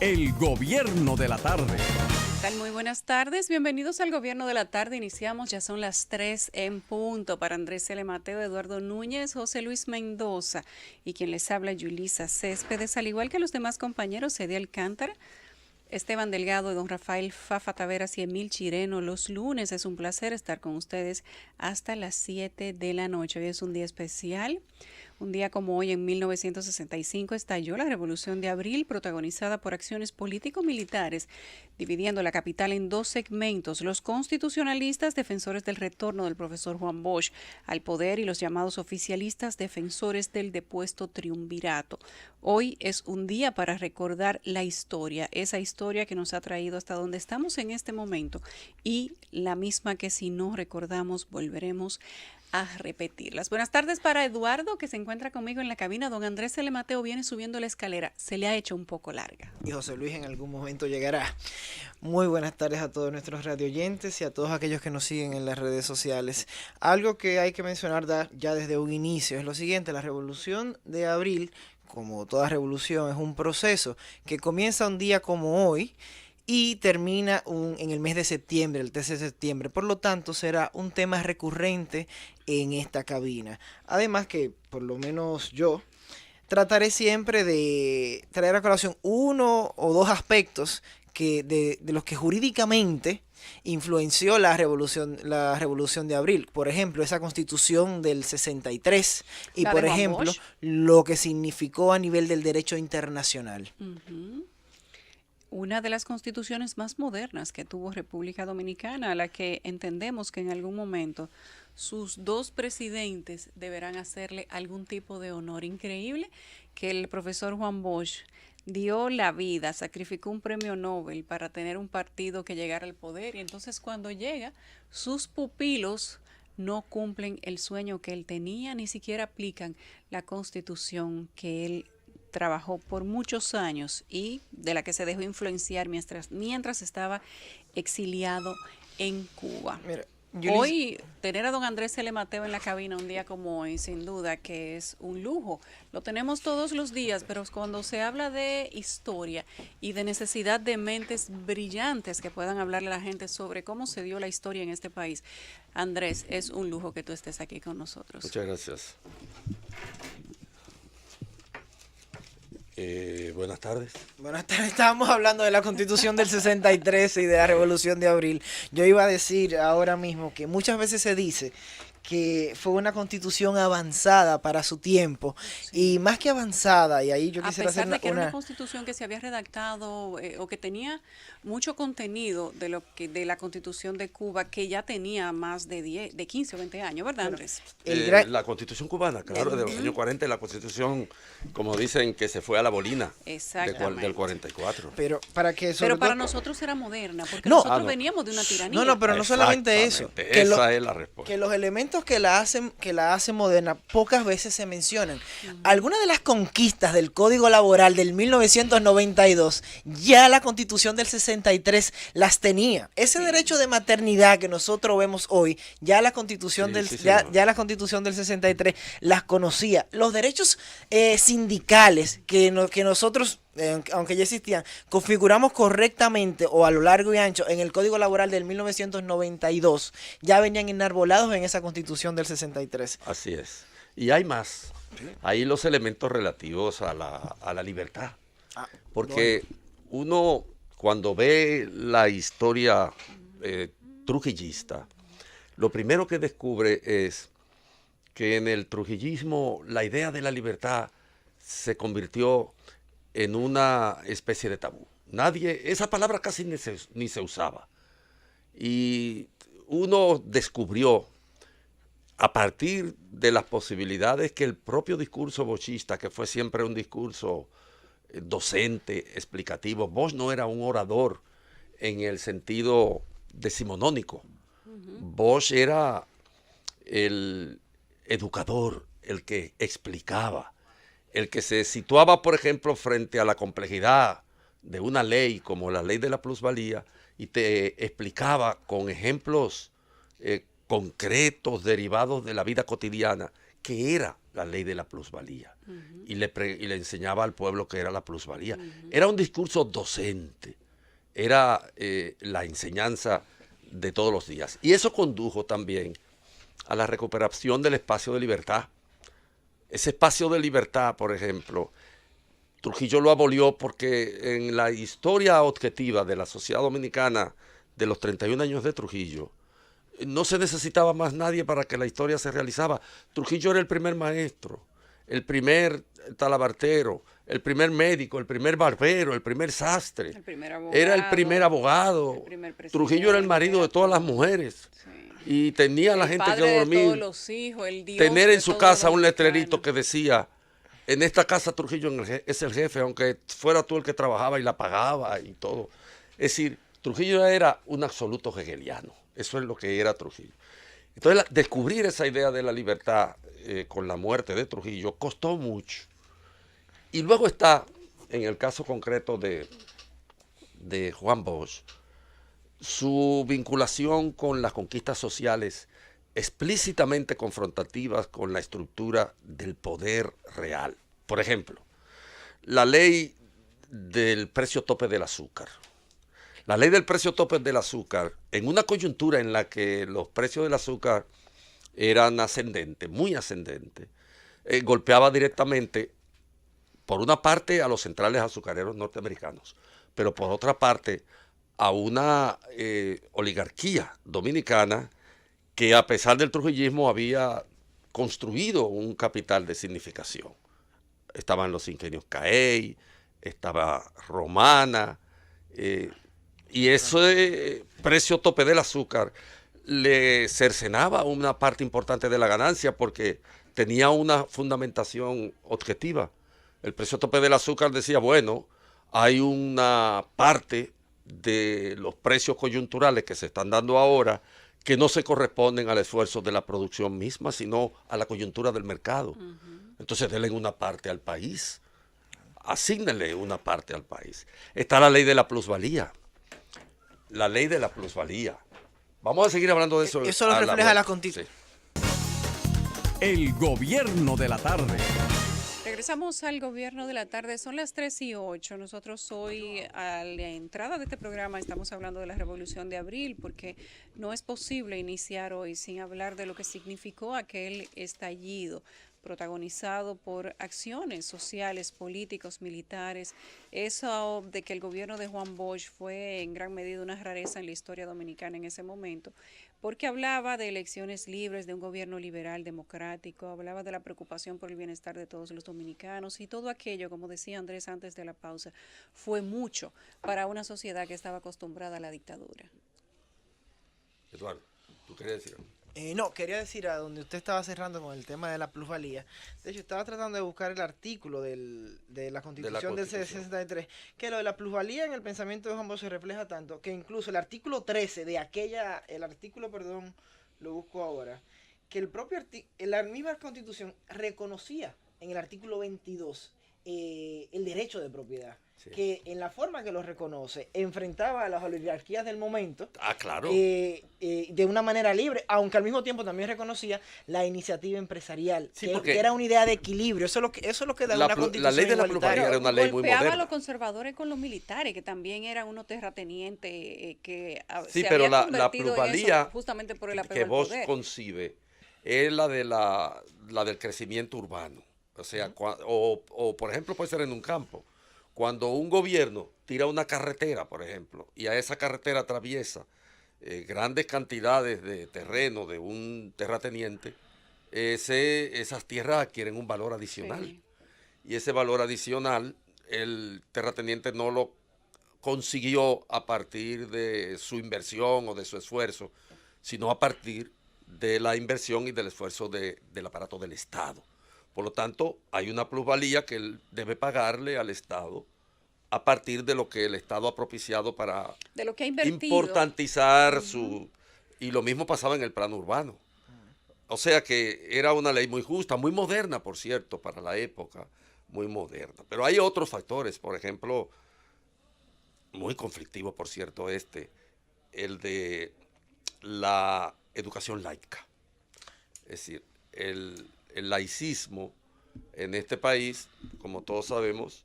El Gobierno de la Tarde. ¿Qué tal? Muy buenas tardes. Bienvenidos al Gobierno de la Tarde. Iniciamos, ya son las 3 en punto. Para Andrés L. Mateo, Eduardo Núñez, José Luis Mendoza y quien les habla, Yulisa Céspedes, al igual que los demás compañeros, Eddie Alcántara, Esteban Delgado, don Rafael Fafa Taveras y Emil Chireno. Los lunes es un placer estar con ustedes hasta las 7 de la noche. Hoy es un día especial. Un día como hoy, en 1965, estalló la Revolución de Abril, protagonizada por acciones político-militares, dividiendo la capital en dos segmentos: los constitucionalistas, defensores del retorno del profesor Juan Bosch al poder, y los llamados oficialistas, defensores del depuesto triunvirato. Hoy es un día para recordar la historia, esa historia que nos ha traído hasta donde estamos en este momento, y la misma que, si no recordamos, volveremos a repetirlas. Buenas tardes para Eduardo, que se encuentra conmigo en la cabina. Don Andrés L. Mateo viene subiendo la escalera, se le ha hecho un poco larga. Y José Luis en algún momento llegará. Muy buenas tardes a todos nuestros radioyentes y a todos aquellos que nos siguen en las redes sociales. Algo que hay que mencionar ya desde un inicio es lo siguiente: la Revolución de Abril, como toda revolución, es un proceso que comienza un día como hoy y termina en el mes de septiembre, el 13 de septiembre. Por lo tanto, será un tema recurrente en esta cabina. Además que, por lo menos yo, trataré siempre de traer a colación uno o dos aspectos de los que jurídicamente influenció la revolución de Abril. Por ejemplo, esa constitución del 63 y, por ejemplo, lo que significó a nivel del derecho internacional. Una de las constituciones más modernas que tuvo República Dominicana, a la que entendemos que en algún momento sus dos presidentes deberán hacerle algún tipo de honor. Increíble que el profesor Juan Bosch dio la vida, sacrificó un premio Nobel para tener un partido que llegara al poder, y entonces cuando llega, sus pupilos no cumplen el sueño que él tenía, ni siquiera aplican la constitución que él trabajó por muchos años y de la que se dejó influenciar mientras estaba exiliado en Cuba. Mira, hoy, tener a don Andrés L. Mateo en la cabina un día como hoy, sin duda que es un lujo. Lo tenemos todos los días, pero cuando se habla de historia y de necesidad de mentes brillantes que puedan hablarle a la gente sobre cómo se dio la historia en este país, Andrés, es un lujo que tú estés aquí con nosotros. Muchas gracias. Buenas tardes. Buenas tardes. Estábamos hablando de la Constitución del 63 y de la Revolución de Abril. Yo iba a decir ahora mismo que muchas veces se dice que fue una constitución avanzada para su tiempo, sí. Y más que avanzada, y ahí yo quisiera hacer a pesar de que era una constitución que se había redactado o que tenía mucho contenido de la Constitución de Cuba, que ya tenía más de 15 o 20 años, ¿verdad, Andrés? La Constitución cubana, claro, de los años 40, la Constitución, como dicen, que se fue a la bolina del 44. Pero para nosotros era moderna, porque nosotros veníamos de una tiranía. No, pero no solamente eso. Esa es la respuesta. Que los elementos que la hacen moderna pocas veces se mencionan. Algunas de las conquistas del Código Laboral del 1992, ya la Constitución del 63 las tenía. Ese derecho de maternidad que nosotros vemos hoy, ya la Constitución la Constitución del 63 las conocía. Los derechos sindicales que nosotros, aunque ya existían, configuramos correctamente o a lo largo y ancho en el Código Laboral del 1992, ya venían enarbolados en esa Constitución del 63. Así es. Y hay más. Hay los elementos relativos a la libertad. Porque uno, cuando ve la historia trujillista, lo primero que descubre es que en el trujillismo la idea de la libertad se convirtió en una especie de tabú. Esa palabra casi ni se usaba. Y uno descubrió, a partir de las posibilidades que el propio discurso boschista, que fue siempre un discurso docente, explicativo, Bosch no era un orador en el sentido decimonónico. Bosch era el educador, el que explicaba, el que se situaba, por ejemplo, frente a la complejidad de una ley como la ley de la plusvalía y te explicaba con ejemplos concretos derivados de la vida cotidiana qué era la ley de la plusvalía. Y le enseñaba al pueblo qué era la plusvalía. Era un discurso docente, era la enseñanza de todos los días. Y eso condujo también a la recuperación del espacio de libertad. Ese espacio de libertad, por ejemplo, Trujillo lo abolió porque en la historia objetiva de la sociedad dominicana de los 31 años de Trujillo, no se necesitaba más nadie para que la historia se realizaba. Trujillo era el primer maestro, el primer talabartero, el primer médico, el primer barbero, el primer sastre. El primer abogado, era el primer abogado. El primer Trujillo era el marido de todas las mujeres. Sí. Y tenía a la gente que dormir. De todos los hijos, el Dios tener en su casa un dominicano. letrerito que decía: en esta casa Trujillo es el jefe, aunque fuera tú el que trabajaba y la pagaba y todo. Es decir, Trujillo era un absoluto hegeliano. Eso es lo que era Trujillo. Entonces, descubrir esa idea de la libertad con la muerte de Trujillo costó mucho. Y luego está, en el caso concreto de Juan Bosch, su vinculación con las conquistas sociales explícitamente confrontativas con la estructura del poder real. Por ejemplo, la ley del precio tope del azúcar. La ley del precio tope del azúcar, en una coyuntura en la que los precios del azúcar eran ascendentes, muy ascendentes, golpeaba directamente, por una parte, a los centrales azucareros norteamericanos, pero por otra parte, a una oligarquía dominicana que, a pesar del trujillismo, había construido un capital de significación. Estaban los ingenios Caey, estaba Romana, y ese precio tope del azúcar le cercenaba una parte importante de la ganancia porque tenía una fundamentación objetiva. El precio tope del azúcar decía, bueno, hay una parte de los precios coyunturales que se están dando ahora que no se corresponden al esfuerzo de la producción misma, sino a la coyuntura del mercado. Entonces denle una parte al país, asígnenle una parte al país. Está la ley de la plusvalía. La ley de la plusvalía. Vamos a seguir hablando de eso. Eso lo refleja la Constitución. Sí. El gobierno de la tarde. Regresamos al gobierno de la tarde, son las 3:08. Nosotros hoy, a la entrada de este programa, estamos hablando de la Revolución de Abril, porque no es posible iniciar hoy sin hablar de lo que significó aquel estallido protagonizado por acciones sociales, políticos, militares. Eso de que el gobierno de Juan Bosch fue en gran medida una rareza en la historia dominicana en ese momento, porque hablaba de elecciones libres, de un gobierno liberal, democrático, hablaba de la preocupación por el bienestar de todos los dominicanos, y todo aquello, como decía Andrés antes de la pausa, fue mucho para una sociedad que estaba acostumbrada a la dictadura. Eduardo, ¿tú querías decir algo? No, quería decir a donde usted estaba cerrando con el tema de la plusvalía. De hecho, estaba tratando de buscar el artículo de la Constitución del 63, que lo de la plusvalía en el pensamiento de Juan Bosch se refleja tanto, que incluso el artículo 13 de lo busco ahora, que la misma Constitución reconocía en el artículo 22 el derecho de propiedad. Sí. Que en la forma que lo reconoce, enfrentaba a las oligarquías del momento. Claro. De una manera libre, aunque al mismo tiempo también reconocía la iniciativa empresarial, sí, que era una idea de equilibrio. Eso es lo que da una constitución la ley de la plusvalía era una ley muy moderna. Golpeaba a los conservadores con los militares, que también eran unos terratenientes que sí, se pero había la plusvalía eso, justamente por el apego que al vos poder. concibe es la del crecimiento urbano. O sea, o por ejemplo puede ser en un campo. Cuando un gobierno tira una carretera, por ejemplo, y a esa carretera atraviesa grandes cantidades de terreno de un terrateniente, esas tierras adquieren un valor adicional. Sí. Y ese valor adicional, el terrateniente no lo consiguió a partir de su inversión o de su esfuerzo, sino a partir de la inversión y del esfuerzo del aparato del Estado. Por lo tanto, hay una plusvalía que él debe pagarle al Estado a partir de lo que el Estado ha propiciado para de lo que ha invertido. Importantizar su... Y lo mismo pasaba en el plano urbano. O sea que era una ley muy justa, muy moderna, por cierto, para la época, muy moderna. Pero hay otros factores, por ejemplo, muy conflictivo, por cierto, el de la educación laica. Es decir, el laicismo en este país, como todos sabemos,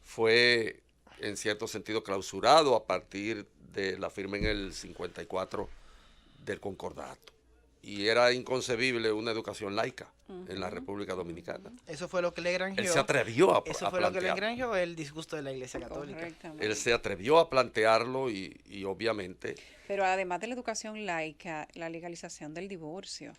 fue en cierto sentido clausurado a partir de la firma en el 54 del Concordato. Y era inconcebible una educación laica en la República Dominicana. Eso fue lo que le granjeó. Él se atrevió a Eso fue lo que le granjeó el disgusto de la Iglesia Católica. Él se atrevió a plantearlo y obviamente... Pero además de la educación laica, la legalización del divorcio,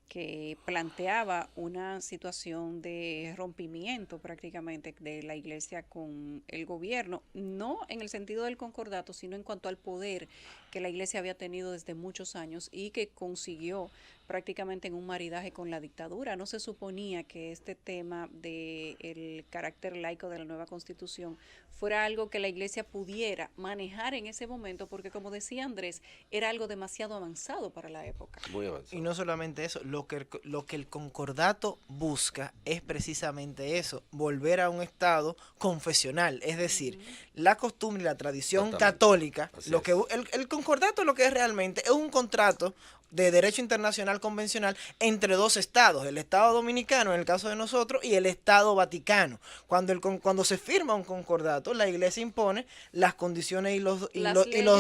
que planteaba una situación de rompimiento prácticamente de la Iglesia con el gobierno, no en el sentido del concordato, sino en cuanto al poder que la Iglesia había tenido desde muchos años y que consiguió prácticamente en un maridaje con la dictadura. No se suponía que este tema del carácter laico de la nueva Constitución fuera algo que la Iglesia pudiera manejar en ese momento, porque como decía Andrés, era algo demasiado avanzado para la época. Muy avanzado. Y no solamente eso, lo que el concordato busca es precisamente eso, volver a un estado confesional, es decir, la costumbre y la tradición católica. Lo que el concordato lo que es realmente es un contrato de derecho internacional convencional entre dos estados, el Estado Dominicano en el caso de nosotros y el Estado Vaticano. Cuando se firma un concordato, la Iglesia impone las condiciones y los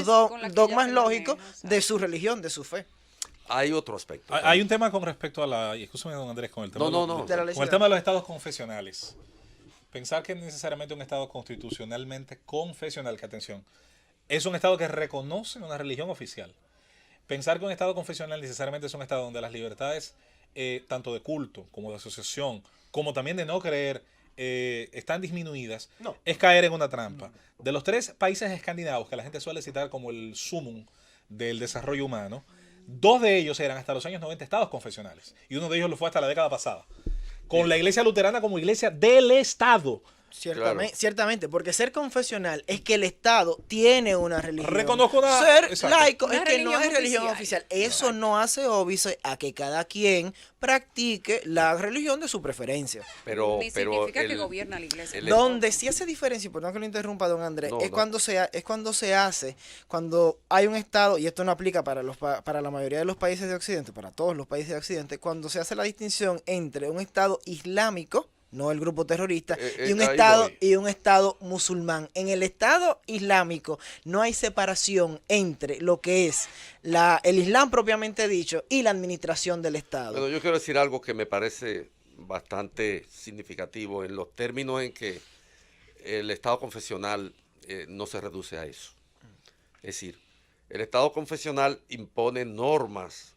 dogmas lógicos de su religión, de su fe. Hay otro aspecto. Hay un tema con respecto a la... Y escúchame, don Andrés, con el tema, con el tema de los estados confesionales. Pensar que necesariamente un estado constitucionalmente confesional, que atención, es un estado que reconoce una religión oficial. Pensar que un estado confesional necesariamente es un estado donde las libertades, tanto de culto como de asociación, como también de no creer, están disminuidas, es caer en una trampa. De los 3 países escandinavos que la gente suele citar como el sumum del desarrollo humano, 2 de ellos eran hasta los años 90 estados confesionales. Y uno de ellos lo fue hasta la década pasada. Con la iglesia luterana como iglesia del Estado. Ciertamente, porque ser confesional es que el Estado tiene una religión. Reconozco una... Ser laico es que no es religión oficial. Eso no hace óbice a que cada quien practique la religión de su preferencia. Ni significa que gobierna la Iglesia. Donde sí hace diferencia, y perdón que lo interrumpa, don Andrés, cuando se hace, cuando hay un Estado, y esto no aplica para la mayoría de los países de Occidente, para todos los países de Occidente, cuando se hace la distinción entre un Estado islámico, no el grupo terrorista, y un estado musulmán. En el Estado Islámico no hay separación entre lo que es el Islam propiamente dicho y la administración del Estado. Bueno, yo quiero decir algo que me parece bastante significativo en los términos en que el Estado confesional no se reduce a eso. Es decir, el Estado confesional impone normas,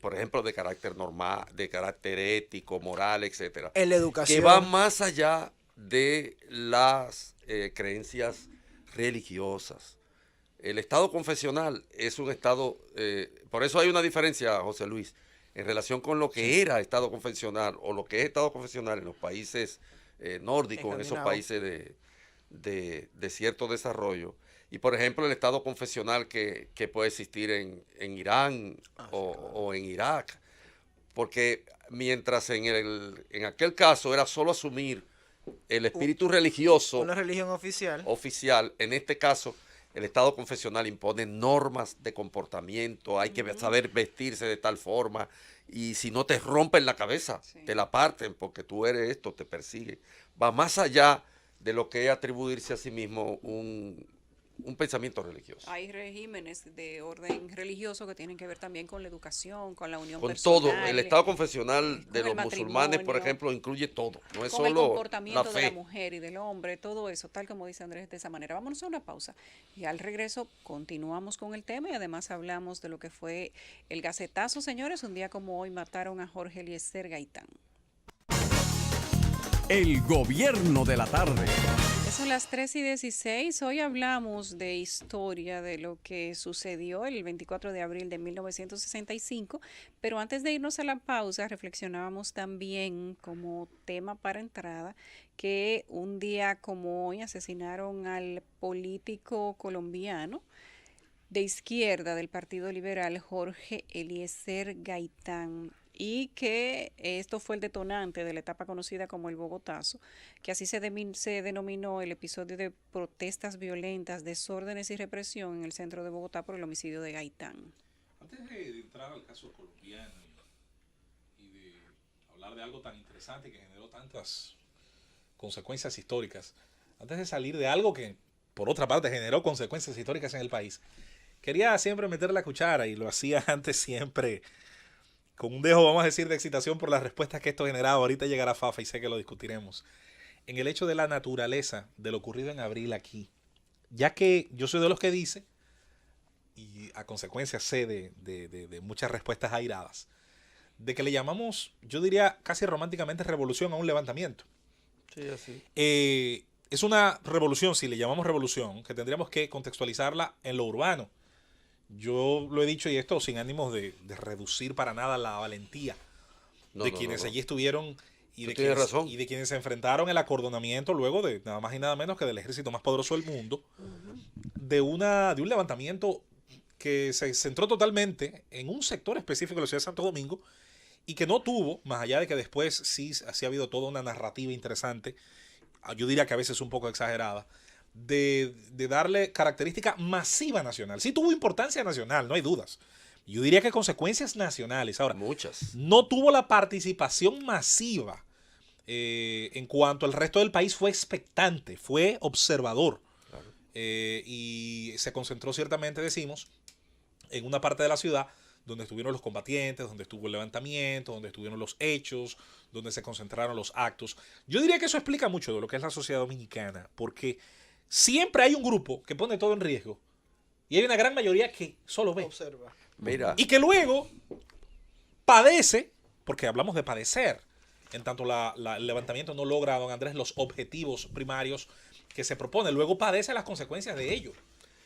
por ejemplo, de carácter normal, de carácter ético, moral, etcétera, en la educación, que va más allá de las creencias religiosas. El Estado confesional es un Estado, por eso hay una diferencia, José Luis, en relación con lo que era Estado confesional o lo que es Estado confesional en los países nórdicos, en esos países de cierto desarrollo. Y por ejemplo el Estado confesional que puede existir en Irán o en Irak, porque mientras en aquel caso era solo asumir el espíritu religioso, una religión oficial, en este caso el Estado confesional impone normas de comportamiento, hay que saber vestirse de tal forma, y si no te rompen la cabeza, te la parten porque tú eres esto, te persiguen. Va más allá de lo que es atribuirse a sí mismo un pensamiento religioso. Hay regímenes de orden religioso que tienen que ver también con la educación, con la unión con personal. Todo. El Estado confesional de los musulmanes, por ejemplo, incluye todo. No es con solo el comportamiento la fe de la mujer y del hombre, todo eso, tal como dice Andrés, de esa manera. Vámonos a una pausa y al regreso continuamos con el tema y además hablamos de lo que fue el gacetazo, señores. Un día como hoy mataron a Jorge Eliezer Gaitán. El gobierno de la tarde. Son las 3:16. Hoy hablamos de historia, de lo que sucedió el 24 de abril de 1965, pero antes de irnos a la pausa reflexionábamos también como tema para entrada que un día como hoy asesinaron al político colombiano de izquierda del Partido Liberal, Jorge Eliezer Gaitán, y que esto fue el detonante de la etapa conocida como el Bogotazo, que así se denominó el episodio de protestas violentas, desórdenes y represión en el centro de Bogotá por el homicidio de Gaitán. Antes de entrar al caso colombiano y de hablar de algo tan interesante y que generó tantas consecuencias históricas, antes de salir de algo que, por otra parte, generó consecuencias históricas en el país, quería siempre meter la cuchara, y lo hacía antes siempre con un dejo, vamos a decir, de excitación por las respuestas que esto generaba. Ahorita llegará Fafa y sé que lo discutiremos. En el hecho de la naturaleza de lo ocurrido en abril aquí. Ya que yo soy de los que dice, y a consecuencia sé de muchas respuestas airadas, de que le llamamos, yo diría casi románticamente, revolución a un levantamiento. Sí, así. Es una revolución, si le llamamos revolución, que tendríamos que contextualizarla en lo urbano. Yo lo he dicho, y esto sin ánimos de reducir para nada la valentía de quienes allí estuvieron y de quienes se enfrentaron el acordonamiento luego de nada más y nada menos que del ejército más poderoso del mundo, de un levantamiento que se centró totalmente en un sector específico de la ciudad de Santo Domingo y que no tuvo, más allá de que después sí ha habido toda una narrativa interesante, yo diría que a veces un poco exagerada, de darle característica masiva nacional. Sí tuvo importancia nacional, no hay dudas. Yo diría que consecuencias nacionales. Ahora, muchas. No tuvo la participación masiva en cuanto al resto del país. Fue expectante, fue observador. Claro. Y se concentró ciertamente, decimos, en una parte de la ciudad donde estuvieron los combatientes, donde estuvo el levantamiento, donde estuvieron los hechos, donde se concentraron los actos. Yo diría que eso explica mucho de lo que es la sociedad dominicana, porque siempre hay un grupo que pone todo en riesgo y hay una gran mayoría que solo ve. Observa. Mira. Y que luego padece, porque hablamos de padecer, en tanto el levantamiento no logra, don Andrés, los objetivos primarios que se propone. Luego padece las consecuencias de ello.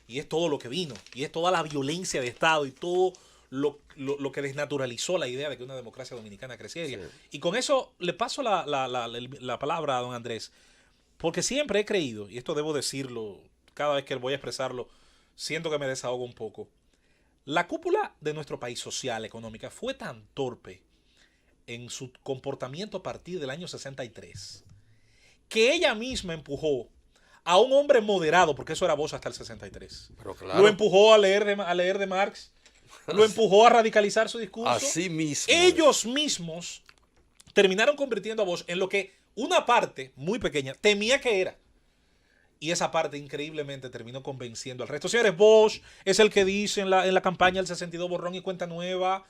Y es todo lo que vino, y es toda la violencia de Estado y todo lo que desnaturalizó la idea de que una democracia dominicana creciera. Sí. Y con eso le paso la palabra a don Andrés, porque siempre he creído, y esto debo decirlo cada vez que voy a expresarlo, siento que me desahogo un poco. La cúpula de nuestro país social, económica, fue tan torpe en su comportamiento a partir del año 63 que ella misma empujó a un hombre moderado, porque eso era Bosch hasta el 63. Pero claro. Lo empujó a leer de Marx, lo empujó a radicalizar su discurso. Así mismo. Ellos mismos terminaron convirtiendo a Bosch en lo que una parte muy pequeña temía que era. Y esa parte increíblemente terminó convenciendo al resto. Señores, Bosch es el que dice en la campaña del 62 borrón y cuenta nueva,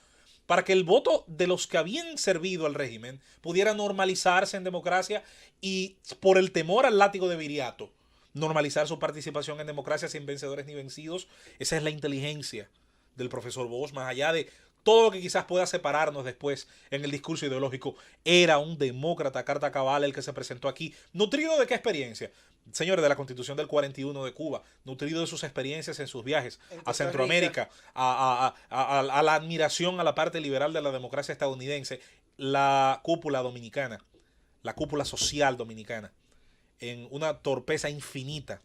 para que el voto de los que habían servido al régimen pudiera normalizarse en democracia y, por el temor al látigo de Viriato, normalizar su participación en democracia sin vencedores ni vencidos. Esa es la inteligencia del profesor Bosch, más allá de todo lo que quizás pueda separarnos después en el discurso ideológico. Era un demócrata carta cabal el que se presentó aquí. ¿Nutrido de qué experiencia? Señores, de la Constitución del 41 de Cuba, nutrido de sus experiencias en sus viajes a Centroamérica, a la admiración a la parte liberal de la democracia estadounidense, la cúpula dominicana, la cúpula social dominicana, en una torpeza infinita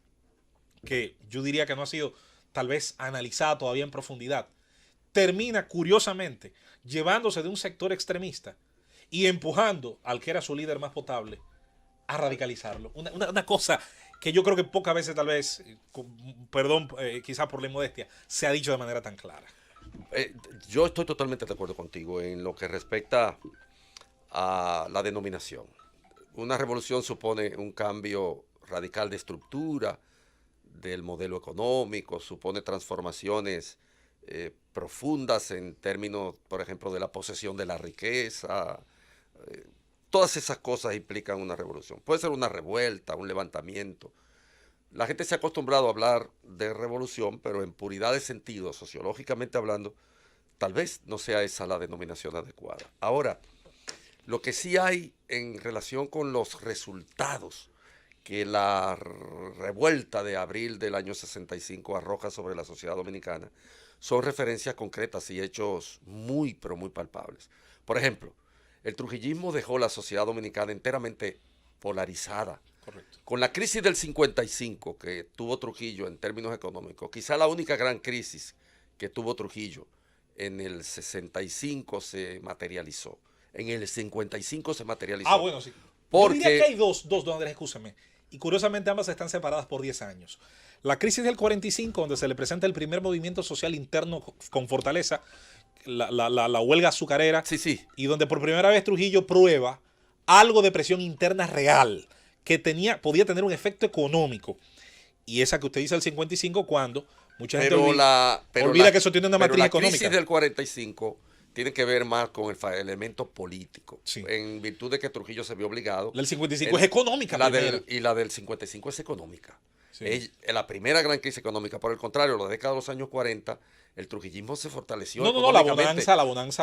que yo diría que no ha sido tal vez analizada todavía en profundidad, termina curiosamente llevándose de un sector extremista y empujando al que era su líder más potable a radicalizarlo. Una cosa que yo creo que pocas veces tal vez, perdón, quizás por la modestia, se ha dicho de manera tan clara. Yo estoy totalmente de acuerdo contigo en lo que respecta a la denominación. Una revolución supone un cambio radical de estructura del modelo económico, supone transformaciones profundas en términos, por ejemplo, de la posesión de la riqueza. Todas esas cosas implican una revolución. Puede ser una revuelta, un levantamiento. La gente se ha acostumbrado a hablar de revolución, pero en puridad de sentido, sociológicamente hablando, tal vez no sea esa la denominación adecuada. Ahora, lo que sí hay en relación con los resultados que la revuelta de abril del año 65 arroja sobre la sociedad dominicana son referencias concretas y hechos muy, pero muy palpables. Por ejemplo, el trujillismo dejó la sociedad dominicana enteramente polarizada. Correcto. Con la crisis del 55 que tuvo Trujillo en términos económicos, quizá la única gran crisis que tuvo Trujillo en el 65 se materializó. En el 55 se materializó. Ah, bueno, sí. Porque... Yo diría que hay dos, don Andrés, escúchame. Y curiosamente ambas están separadas por 10 años. La crisis del 45, donde se le presenta el primer movimiento social interno con fortaleza, la huelga azucarera. Sí, sí. Y donde por primera vez Trujillo prueba algo de presión interna real que podía tener un efecto económico. Y esa que usted dice del 55, cuando mucha gente olvida que eso tiene una matriz económica. La crisis del 45 tiene que ver más con el elemento político, sí, en virtud de que Trujillo se vio obligado. La del 55 es económica. Y la del 55 es económica. Sí. Es la primera gran crisis económica. Por el contrario, en la década de los años 40, el trujillismo se fortaleció. No, la bonanza.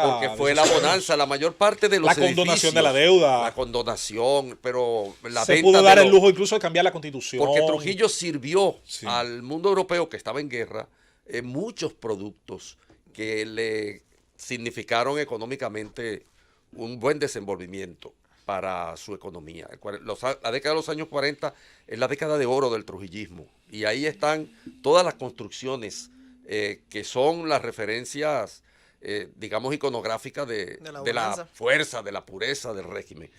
Porque fue la bonanza, la mayor parte de los la condonación de la deuda. La condonación, pero la se pudo dar el lujo incluso de cambiar la constitución. Porque Trujillo sirvió al mundo europeo que estaba en guerra muchos productos que le significaron económicamente un buen desenvolvimiento para su economía. La década de los años 40 es la década de oro del trujillismo y ahí están todas las construcciones que son las referencias, digamos, iconográficas de la fuerza, de la pureza del régimen.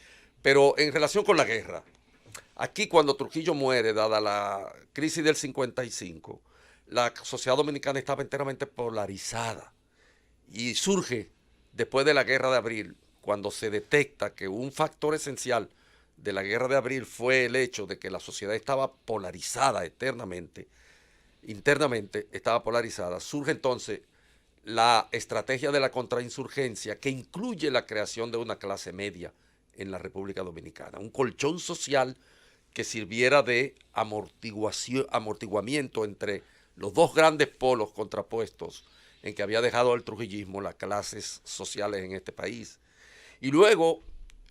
Pero en relación con la guerra, aquí cuando Trujillo muere, dada la crisis del 55, la sociedad dominicana estaba enteramente polarizada y surge después de la Guerra de Abril, cuando se detecta que un factor esencial de la Guerra de Abril fue el hecho de que la sociedad estaba polarizada internamente estaba polarizada, surge entonces la estrategia de la contrainsurgencia que incluye la creación de una clase media en la República Dominicana, un colchón social que sirviera de amortiguamiento entre los dos grandes polos contrapuestos en que había dejado el trujillismo las clases sociales en este país. Y luego,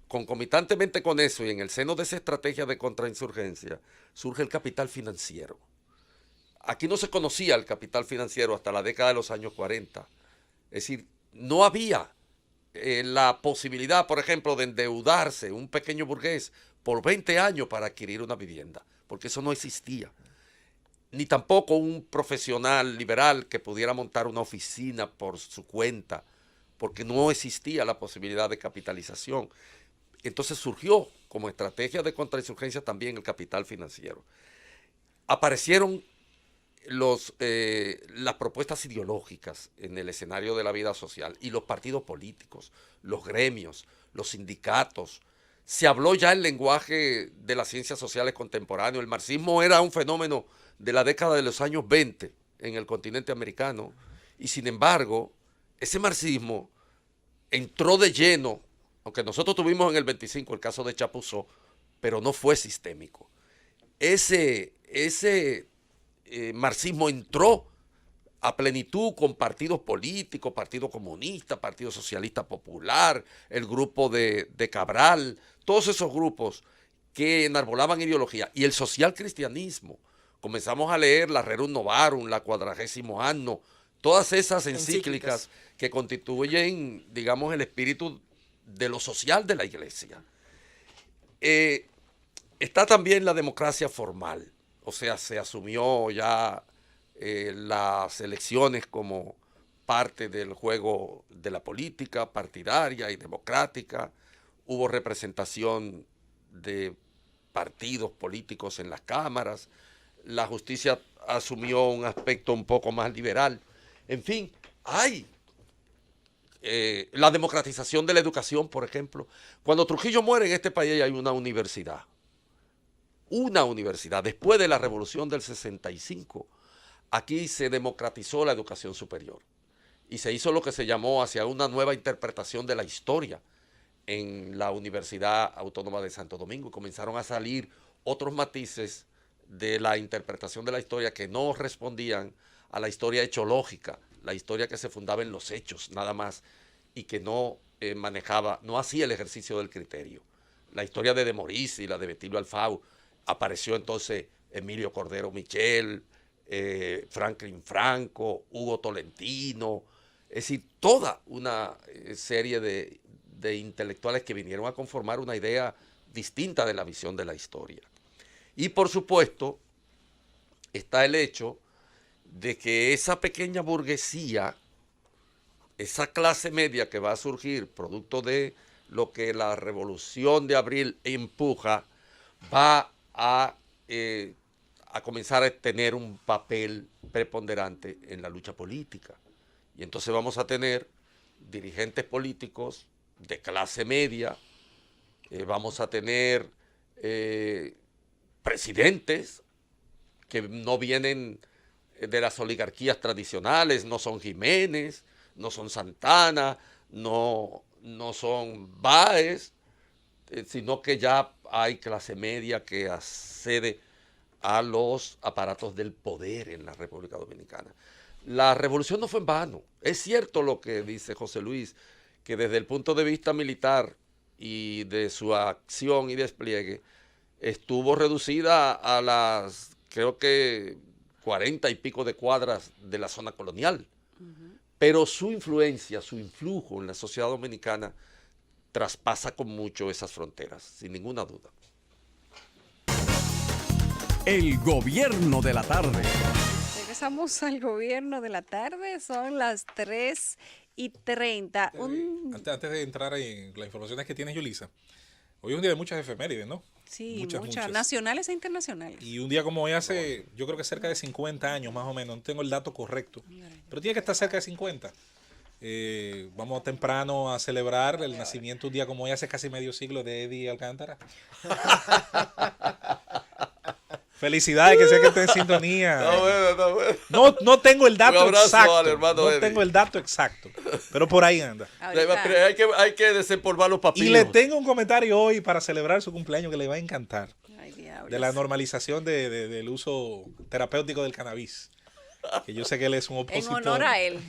concomitantemente con eso y en el seno de esa estrategia de contrainsurgencia, surge el capital financiero. Aquí no se conocía el capital financiero hasta la década de los años 40. Es decir, no había la posibilidad, por ejemplo, de endeudarse un pequeño burgués por 20 años para adquirir una vivienda, porque eso no existía. Ni tampoco un profesional liberal que pudiera montar una oficina por su cuenta, porque no existía la posibilidad de capitalización. Entonces surgió como estrategia de contrainsurgencia también el capital financiero. Aparecieron las propuestas ideológicas en el escenario de la vida social y los partidos políticos, los gremios, los sindicatos. Se habló ya el lenguaje de las ciencias sociales contemporáneas. El marxismo era un fenómeno de la década de los años 20 en el continente americano y sin embargo ese marxismo entró de lleno, aunque nosotros tuvimos en el 25 el caso de Chapuzó, pero no fue sistémico. Ese marxismo entró a plenitud con partidos políticos, Partido Comunista, Partido Socialista Popular, el grupo de Cabral, todos esos grupos que enarbolaban ideología y el social cristianismo. Comenzamos a leer la Rerum Novarum, la Quadragésimo Anno, todas esas encíclicas que constituyen, digamos, el espíritu de lo social de la iglesia. Está también la democracia formal, o sea, se asumió ya las elecciones como parte del juego de la política partidaria y democrática. Hubo representación de partidos políticos en las cámaras. La justicia asumió un aspecto un poco más liberal. En fin, hay la democratización de la educación, por ejemplo. Cuando Trujillo muere en este país hay una universidad. Una universidad. Después de la Revolución del 65, aquí se democratizó la educación superior y se hizo lo que se llamó hacia una nueva interpretación de la historia en la Universidad Autónoma de Santo Domingo y comenzaron a salir otros matices de la interpretación de la historia que no respondían a la historia hechológica, la historia que se fundaba en los hechos nada más y que no no hacía el ejercicio del criterio. La historia de Maurice y la de Betilio Alfau, apareció entonces Emilio Cordero Michel, Franklin Franco, Hugo Tolentino, es decir, toda una serie de intelectuales que vinieron a conformar una idea distinta de la visión de la historia. Y por supuesto está el hecho de que esa pequeña burguesía, esa clase media que va a surgir producto de lo que la Revolución de Abril empuja, va a comenzar a tener un papel preponderante en la lucha política. Y entonces vamos a tener dirigentes políticos de clase media, vamos a tener presidentes que no vienen de las oligarquías tradicionales, no son Jiménez, no son Santana, no son Báez, sino que ya hay clase media que accede a los aparatos del poder en la República Dominicana. La revolución no fue en vano. Es cierto lo que dice José Luis, que desde el punto de vista militar y de su acción y despliegue, estuvo reducida a las, creo que 40 y pico de cuadras de la zona colonial. Pero su influencia, su influjo en la sociedad dominicana traspasa con mucho esas fronteras, sin ninguna duda. El gobierno de la tarde. Regresamos al gobierno de la tarde, son las 3:30. Antes de entrar en las informaciones que tiene Yulisa, hoy es un día de muchas efemérides, ¿no? Sí, muchas, nacionales e internacionales. Y un día como hoy hace, yo creo que cerca de 50 años más o menos, no tengo el dato correcto, pero tiene que estar cerca de 50. Vamos temprano a celebrar el nacimiento un día como hoy hace casi medio siglo de Eddie Alcántara. Felicidades, que sé que esté en sintonía. No tengo el dato exacto. Tengo el dato exacto. Pero por ahí anda. Hay que desempolvar los papilos. Y le tengo un comentario hoy para celebrar su cumpleaños que le va a encantar. De la normalización del uso terapéutico del cannabis. Que yo sé que él es un opositor. En honor a él.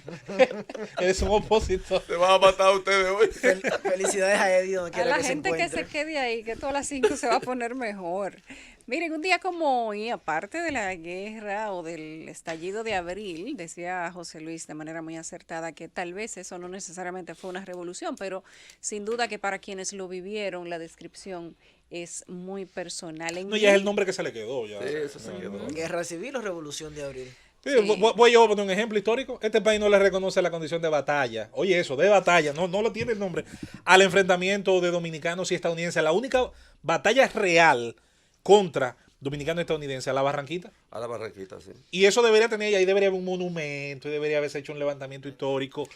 Él es un opositor. Se van a matar a ustedes hoy. Felicidades a Eddie donde quiera a la que se gente encuentre. que se quede ahí, que todas las 5 se va a poner mejor. Miren, un día como hoy, aparte de la guerra o del estallido de abril, decía José Luis de manera muy acertada que tal vez eso no necesariamente fue una revolución, pero sin duda que para quienes lo vivieron, la descripción es muy personal. Ya es el nombre que se le quedó. Ya. Sí, eso se quedó. ¿Guerra civil o revolución de abril? Sí. Voy yo a poner un ejemplo histórico. Este país no le reconoce la condición de batalla. Oye, eso, de batalla, no lo tiene el nombre. Al enfrentamiento de dominicanos y estadounidenses. La única batalla real contra dominicanos y estadounidenses, a la Barranquita. A la Barranquita, sí. Y eso debería tener, y ahí debería haber un monumento, y debería haberse hecho un levantamiento histórico.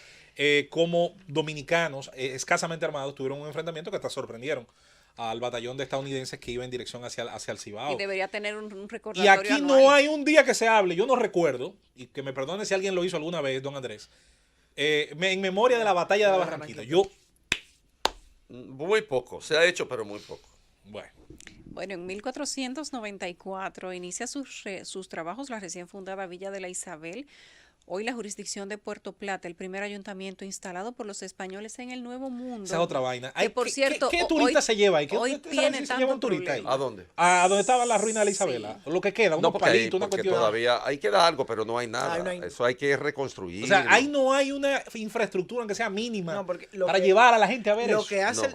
Como dominicanos escasamente armados tuvieron un enfrentamiento que hasta sorprendieron al batallón de estadounidenses que iba en dirección hacia el Cibao. Y debería tener un recordatorio Y aquí anual. no hay un día que se hable, yo no recuerdo, y que me perdone si alguien lo hizo alguna vez, don Andrés, en memoria de la batalla de la Barranquita. Muy poco, se ha hecho, pero muy poco. Bueno, en 1494 inicia sus trabajos la recién fundada Villa de la Isabel. Hoy la jurisdicción de Puerto Plata, el primer ayuntamiento instalado por los españoles en el Nuevo Mundo. Esa es otra vaina. Que, por cierto, ¿Qué turista se lleva ahí? Hoy tiene se lleva un turista ahí? ¿A dónde? ¿A dónde estaba la ruina de la Isabela? Sí. Lo que queda, unos palitos, una cuestión. Todavía ahí queda algo, pero no hay nada. Eso hay que reconstruir. O sea, ahí no hay una infraestructura, aunque sea mínima, para que, llevar a la gente a ver lo eso. Que hace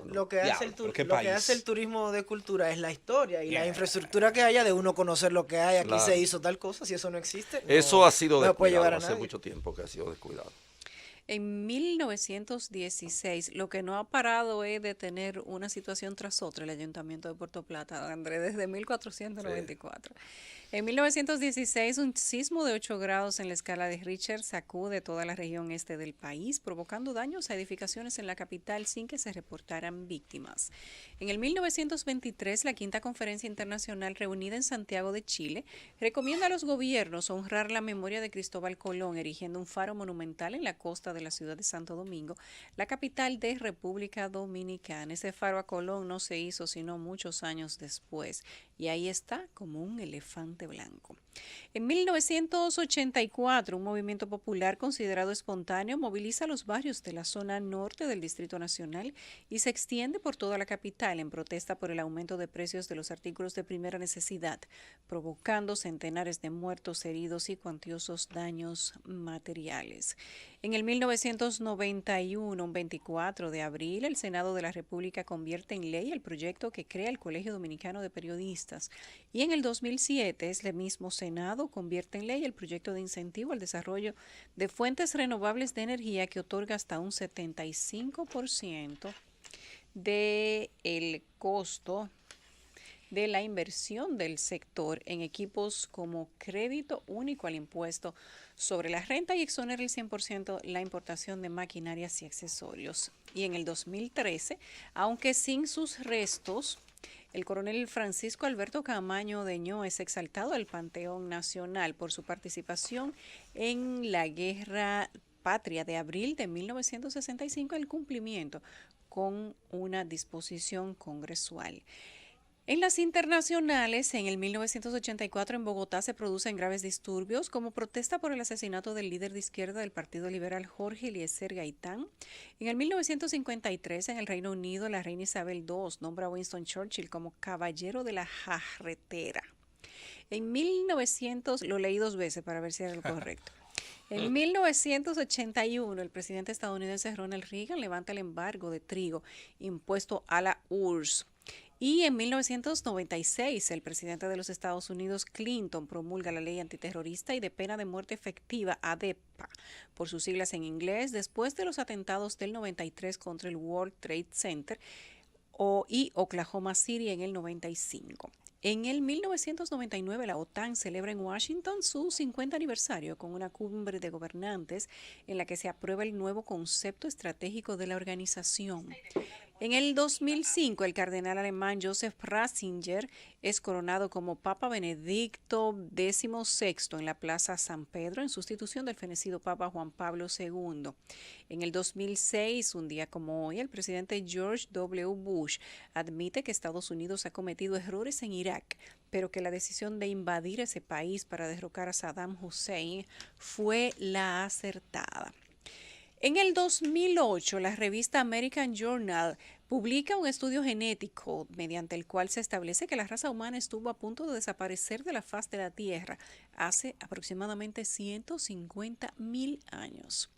el turismo de cultura es la historia y la infraestructura que haya de uno conocer lo que hay. Aquí se hizo tal cosa, si eso no existe. Eso ha sido descuidado hace mucho tiempo que ha sido descuidado. En 1916, lo que no ha parado es de tener una situación tras otra el Ayuntamiento de Puerto Plata, Andrés, desde 1494. Sí. En 1916, un sismo de 8 grados en la escala de Richter sacude toda la región este del país, provocando daños a edificaciones en la capital sin que se reportaran víctimas. En el 1923, la Quinta Conferencia Internacional reunida en Santiago de Chile recomienda a los gobiernos honrar la memoria de Cristóbal Colón, erigiendo un faro monumental en la costa de la ciudad de Santo Domingo, la capital de República Dominicana. Ese faro a Colón no se hizo sino muchos años después, y ahí está como un elefante blanco. En 1984, un movimiento popular considerado espontáneo moviliza los barrios de la zona norte del Distrito Nacional y se extiende por toda la capital en protesta por el aumento de precios de los artículos de primera necesidad, provocando centenares de muertos, heridos y cuantiosos daños materiales. En el 1991, un 24 de abril, el Senado de la República convierte en ley el proyecto que crea el Colegio Dominicano de Periodistas. Y en el 2007, este mismo Senado convierte en ley el proyecto de incentivo al desarrollo de fuentes renovables de energía que otorga hasta un 75% del costo de la inversión del sector en equipos como crédito único al impuesto sobre la renta y exonera el 100% la importación de maquinarias y accesorios. Y en el 2013, aunque sin sus restos, el coronel Francisco Alberto Camaño Deñó es exaltado al Panteón Nacional por su participación en la Guerra Patria de abril de 1965, el cumplimiento con una disposición congresual. En las internacionales, en el 1984 en Bogotá se producen graves disturbios como protesta por el asesinato del líder de izquierda del Partido Liberal Jorge Eliezer Gaitán. En el 1953 en el Reino Unido la reina Isabel II nombra a Winston Churchill como caballero de la jarretera. En 1900, lo leí 2 veces para ver si era lo correcto. En 1981, el presidente estadounidense Ronald Reagan levanta el embargo de trigo impuesto a la URSS. Y en 1996, el presidente de los Estados Unidos, Clinton, promulga la ley antiterrorista y de pena de muerte efectiva, ADEPA, por sus siglas en inglés, después de los atentados del 93 contra el World Trade Center y Oklahoma City en el 95. En el 1999, la OTAN celebra en Washington su 50 aniversario con una cumbre de gobernantes en la que se aprueba el nuevo concepto estratégico de la organización. En el 2005, el cardenal alemán Joseph Ratzinger es coronado como Papa Benedicto XVI en la Plaza San Pedro en sustitución del fenecido Papa Juan Pablo II. En el 2006, un día como hoy, el presidente George W. Bush admite que Estados Unidos ha cometido errores en Irak, pero que la decisión de invadir ese país para derrocar a Saddam Hussein fue la acertada. En el 2008, la revista American Journal publica un estudio genético mediante el cual se establece que la raza humana estuvo a punto de desaparecer de la faz de la Tierra hace aproximadamente 150.000 años.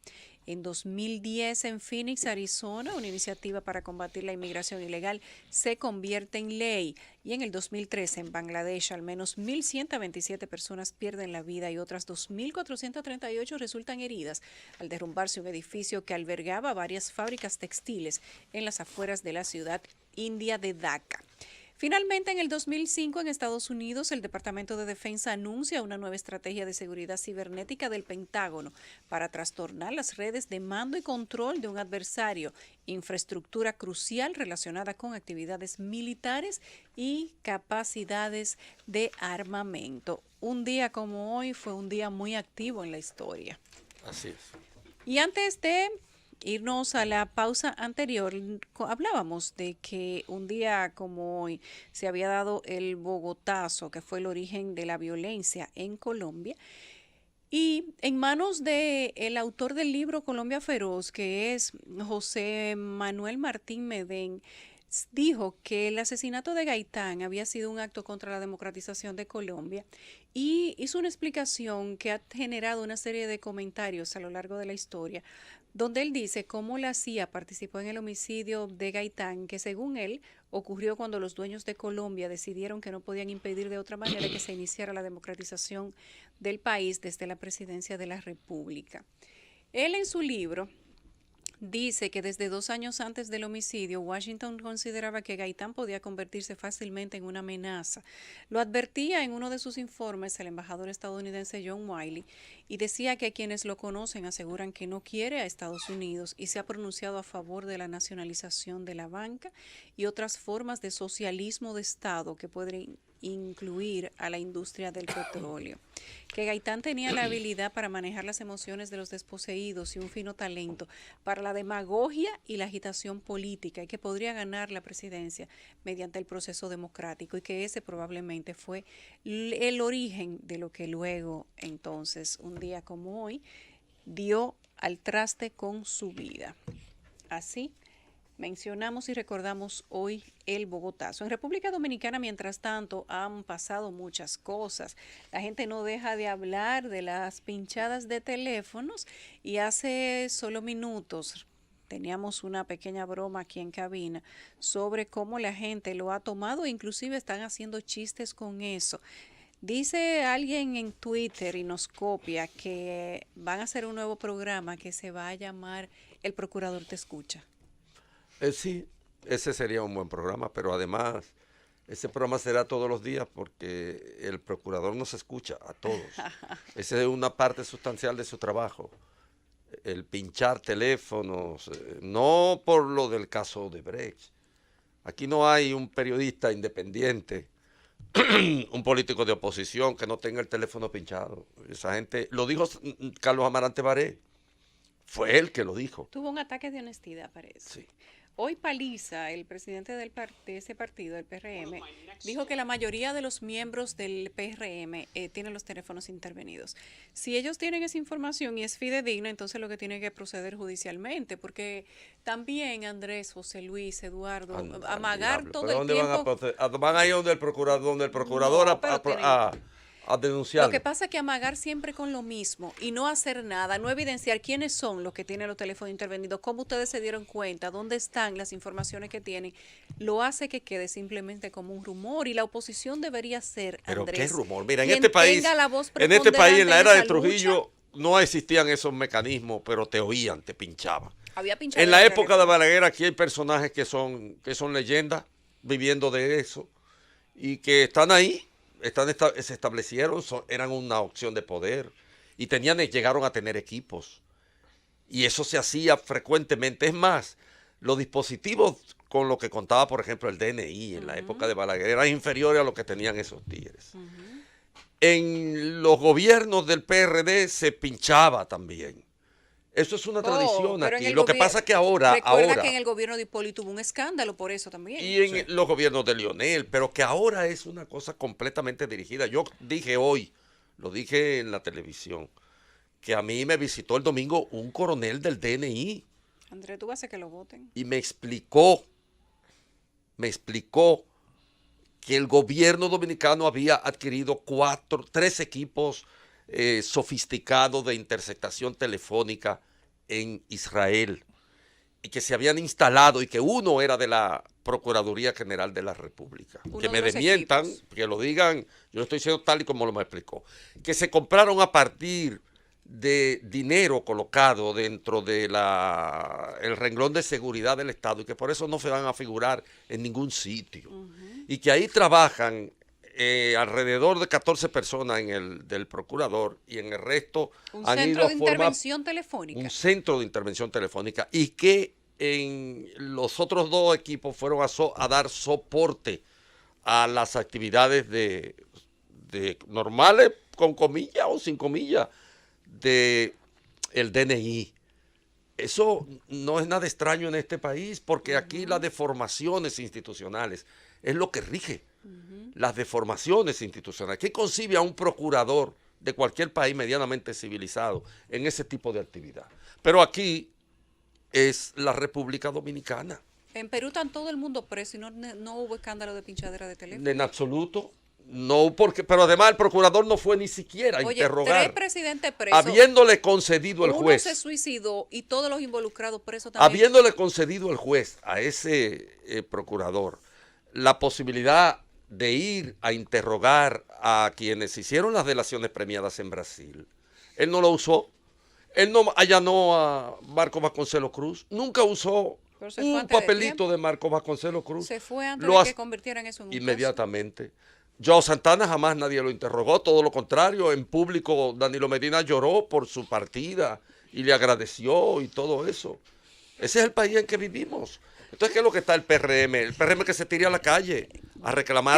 En 2010, en Phoenix, Arizona, una iniciativa para combatir la inmigración ilegal se convierte en ley. Y en el 2013, en Bangladesh, al menos 1.127 personas pierden la vida y otras 2.438 resultan heridas al derrumbarse un edificio que albergaba varias fábricas textiles en las afueras de la ciudad india de Dhaka. Finalmente, en el 2005, en Estados Unidos, el Departamento de Defensa anuncia una nueva estrategia de seguridad cibernética del Pentágono para trastornar las redes de mando y control de un adversario, infraestructura crucial relacionada con actividades militares y capacidades de armamento. Un día como hoy fue un día muy activo en la historia. Así es. Y antes de irnos a la pausa anterior, hablábamos de que un día como hoy se había dado el Bogotazo, que fue el origen de la violencia en Colombia, y en manos del autor del libro Colombia Feroz, que es José Manuel Martín Medén, dijo que el asesinato de Gaitán había sido un acto contra la democratización de Colombia y hizo una explicación que ha generado una serie de comentarios a lo largo de la historia, donde él dice cómo la CIA participó en el homicidio de Gaitán, que según él ocurrió cuando los dueños de Colombia decidieron que no podían impedir de otra manera que se iniciara la democratización del país desde la presidencia de la República. Él en su libro dice que desde 2 años antes del homicidio, Washington consideraba que Gaitán podía convertirse fácilmente en una amenaza. Lo advertía en uno de sus informes el embajador estadounidense John Wiley y decía que quienes lo conocen aseguran que no quiere a Estados Unidos y se ha pronunciado a favor de la nacionalización de la banca y otras formas de socialismo de Estado que pueden incluir a la industria del petróleo. Que Gaitán tenía la habilidad para manejar las emociones de los desposeídos y un fino talento para la demagogia y la agitación política y que podría ganar la presidencia mediante el proceso democrático y que ese probablemente fue el origen de lo que luego entonces un día como hoy dio al traste con su vida. Así mencionamos y recordamos hoy el Bogotazo. En República Dominicana, mientras tanto, han pasado muchas cosas. La gente no deja de hablar de las pinchadas de teléfonos y hace solo minutos teníamos una pequeña broma aquí en cabina sobre cómo la gente lo ha tomado, inclusive están haciendo chistes con eso. Dice alguien en Twitter y nos copia que van a hacer un nuevo programa que se va a llamar El Procurador Te Escucha. Sí, ese sería un buen programa, pero además Ese programa será todos los días porque el procurador nos escucha a todos. Esa es una parte sustancial de su trabajo. El pinchar teléfonos, no por lo del caso de Brecht. Aquí no hay un periodista independiente, un político de oposición que no tenga el teléfono pinchado. Esa gente, lo dijo Carlos Amarante Baré, fue él que lo dijo. Tuvo un ataque de honestidad, parece. Sí. Hoy Paliza, el presidente de ese partido, el PRM, dijo que la mayoría de los miembros del PRM tienen los teléfonos intervenidos. Si ellos tienen esa información y es fidedigna, entonces lo que tiene que proceder judicialmente, porque también Andrés, José Luis, Eduardo, amagar todo el tiempo. Van a ir donde el procurador a denunciar. Lo que pasa es que amagar siempre con lo mismo y no hacer nada, no evidenciar quiénes son los que tienen los teléfonos intervenidos, cómo ustedes se dieron cuenta, dónde están las informaciones que tienen, lo hace que quede simplemente como un rumor y la oposición debería ser, Pero Andrés, qué rumor. Mira, en este país, en la era de Trujillo, no existían esos mecanismos, pero te oían, te pinchaban. En la época de Balaguer aquí hay personajes que son leyendas, viviendo de eso, y que están ahí. Se establecieron, eran una opción de poder y llegaron a tener equipos y eso se hacía frecuentemente. Es más, los dispositivos con los que contaba, por ejemplo, el DNI en la época de Balaguer eran inferiores a lo que tenían esos tigres. En los gobiernos del PRD se pinchaba también. Eso es una tradición aquí. Lo que pasa es que ahora... Recuerda que en el gobierno de Hipólito hubo un escándalo por eso también. Y en los gobiernos de Lionel, pero que ahora es una cosa completamente dirigida. Yo dije hoy, lo dije en la televisión, que a mí me visitó el domingo un coronel del DNI. Andrés, tú vas a hacer que lo voten. Y me explicó que el gobierno dominicano había adquirido 3 equipos sofisticados de interceptación telefónica en Israel y que se habían instalado y que uno era de la Procuraduría General de la República. Que me desmientan, que lo digan, yo lo estoy diciendo tal y como lo me explicó, que se compraron a partir de dinero colocado dentro de el renglón de seguridad del Estado y que por eso no se van a figurar en ningún sitio. Y que ahí trabajan alrededor de 14 personas del procurador y en el resto han ido a formar un centro de intervención telefónica y que en los otros 2 equipos fueron a dar soporte a las actividades de normales, con comillas o sin comillas, de el DNI. Eso no es nada extraño en este país porque aquí las deformaciones institucionales es lo que rige. Las deformaciones institucionales. ¿Qué concibe a un procurador de cualquier país medianamente civilizado en ese tipo de actividad? Pero aquí es la República Dominicana. En Perú están todo el mundo preso y no hubo escándalo de pinchadera de teléfono. En absoluto. No, pero además el procurador no fue ni siquiera a interrogar. 3 presidentes presos. Habiéndole concedido el juez. Uno se suicidó y todos los involucrados presos también. Habiéndole concedido el juez a ese procurador la posibilidad de ir a interrogar a quienes hicieron las delaciones premiadas en Brasil. Él no lo usó. Él no allanó a Marcos Vasconcelos Cruz. Nunca usó un papelito de Marcos Vasconcelos Cruz. Se fue antes de que convirtieran eso en un inmediatamente. Joao Santana jamás nadie lo interrogó, todo lo contrario. En público Danilo Medina lloró por su partida y le agradeció y todo eso. Ese es el país en que vivimos. Entonces, ¿qué es lo que está el PRM? El PRM que se tire a la calle a reclamar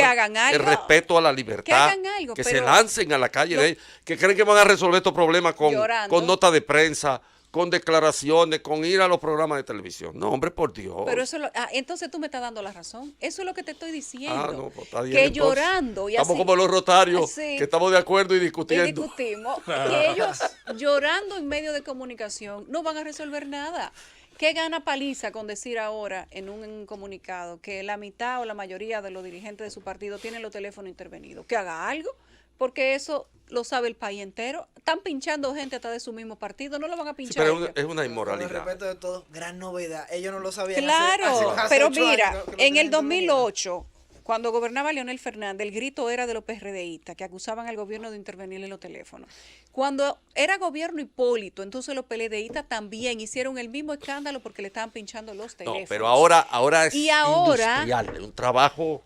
el respeto a la libertad, que se lancen a la calle, que creen que van a resolver estos problemas con notas de prensa, con declaraciones, con ir a los programas de televisión. No, hombre, por Dios. Pero eso, entonces tú me estás dando la razón. Eso es lo que te estoy diciendo. No, pues está bien, que entonces, llorando. Y estamos así, como los rotarios, sí, que estamos de acuerdo y discutiendo. Y discutimos. Que ellos llorando en medio de comunicación no van a resolver nada. ¿Qué gana Paliza con decir ahora en un comunicado que la mitad o la mayoría de los dirigentes de su partido tienen los teléfonos intervenidos? Que haga algo, porque eso lo sabe el país entero. Están pinchando gente hasta de su mismo partido, no lo van a pinchar. Sí, pero es una inmoralidad. Con el respeto de todo, gran novedad. Ellos no lo sabían. Claro, pero mira, años, en el 2008, cuando gobernaba Leonel Fernández, el grito era de los PRDistas que acusaban al gobierno de intervenir en los teléfonos. Cuando era gobierno Hipólito, entonces los PLDistas también hicieron el mismo escándalo porque le estaban pinchando los teléfonos. No, pero ahora es industrial, un trabajo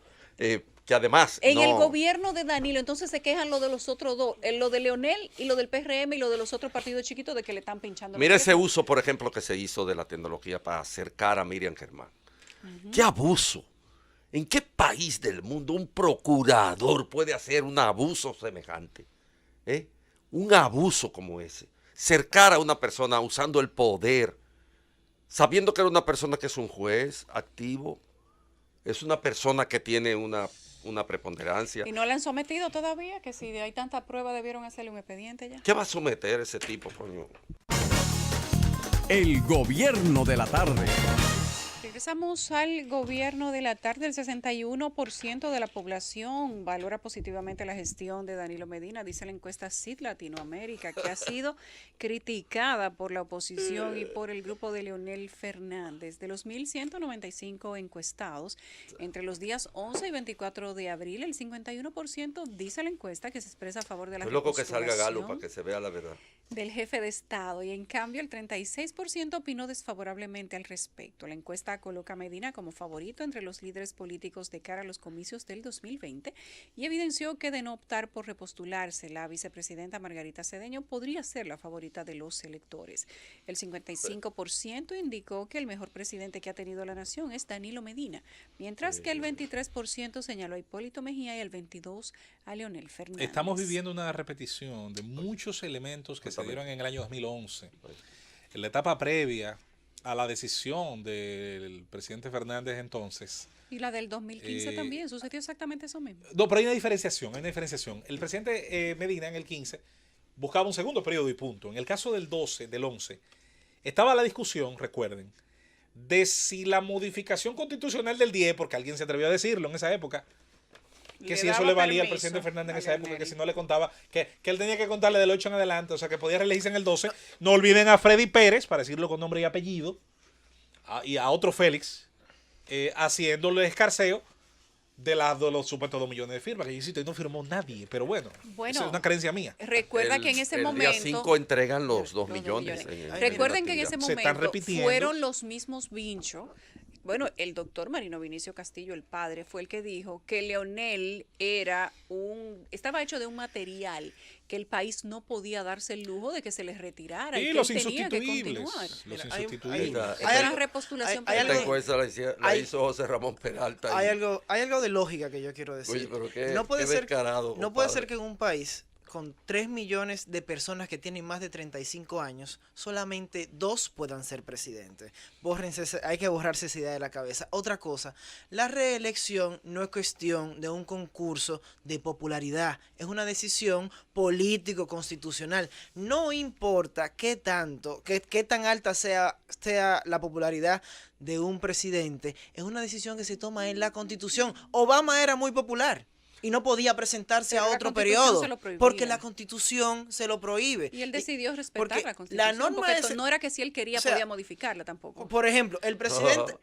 que además... En el gobierno de Danilo, entonces se quejan lo de los otros dos, lo de Leonel y lo del PRM y lo de los otros partidos chiquitos de que le están pinchando. Mira ese uso, por ejemplo, que se hizo de la tecnología para acercar a Miriam Germán. ¡Qué abuso! ¿En qué país del mundo un procurador puede hacer un abuso semejante? Un abuso como ese. Cercar a una persona usando el poder, sabiendo que era una persona que es un juez activo, es una persona que tiene una preponderancia. ¿Y no le han sometido todavía? Que si hay tanta prueba debieron hacerle un expediente ya. ¿Qué va a someter ese tipo, coño? El gobierno de la tarde. Regresamos al gobierno de la tarde. El 61% de la población valora positivamente la gestión de Danilo Medina, dice la encuesta CID Latinoamérica, que ha sido criticada por la oposición y por el grupo de Leonel Fernández. De los 1.195 encuestados, entre los días 11 y 24 de abril, el 51% dice la encuesta que se expresa a favor de la loco que salga Galo para que se vea la verdad del jefe de Estado, y en cambio el 36% opinó desfavorablemente al respecto. La encuesta coloca a Medina como favorito entre los líderes políticos de cara a los comicios del 2020 y evidenció que de no optar por repostularse, la vicepresidenta Margarita Cedeño podría ser la favorita de los electores. El 55% indicó que el mejor presidente que ha tenido la nación es Danilo Medina, mientras que el 23% señaló a Hipólito Mejía y el 22% a Leonel Fernández. Estamos viviendo una repetición de muchos elementos que se dieron en el año 2011, en la etapa previa a la decisión del presidente Fernández entonces. Y la del 2015 también, sucedió exactamente eso mismo. No, pero hay una diferenciación, El presidente Medina en el 15 buscaba un segundo periodo y punto. En el caso del 12, del 11, estaba la discusión, recuerden, de si la modificación constitucional del 10, porque alguien se atrevió a decirlo en esa época, que si eso le valía al presidente Fernández en esa época, que si no le contaba, que él tenía que contarle del 8 en adelante, o sea, que podía reelegirse en el 12. No olviden a Freddy Pérez, para decirlo con nombre y apellido, y a otro Félix, haciéndole escarceo de los supuestos 2 millones de firmas, que yo insisto, no firmó nadie, pero bueno, esa es una creencia mía. Recuerda que en ese momento... El día 5 entregan los 2 millones. Recuerden que en ese momento fueron los mismos Vincho. Bueno, el doctor Marino Vinicio Castillo, el padre, fue el que dijo que Leonel estaba hecho de un material que el país no podía darse el lujo de que se les retirara y que los tenía que continuar. Los insustituibles. Hay una repostulación. Esta encuesta la hizo José Ramón Peralta. Hay algo de lógica que yo quiero decir. Oye, pero qué, no puede qué ser, descarado, no puede ser que en un país con 3 millones de personas que tienen más de 35 años, solamente 2 puedan ser presidentes. Hay que borrarse esa idea de la cabeza. Otra cosa, la reelección no es cuestión de un concurso de popularidad, es una decisión político-constitucional. No importa qué tan alta sea la popularidad de un presidente, es una decisión que se toma en la Constitución. Obama era muy popular y no podía presentarse a otro periodo porque la Constitución se lo prohíbe. Y él decidió respetar la Constitución, porque no era que si él quería podía modificarla tampoco. Por ejemplo, el presidente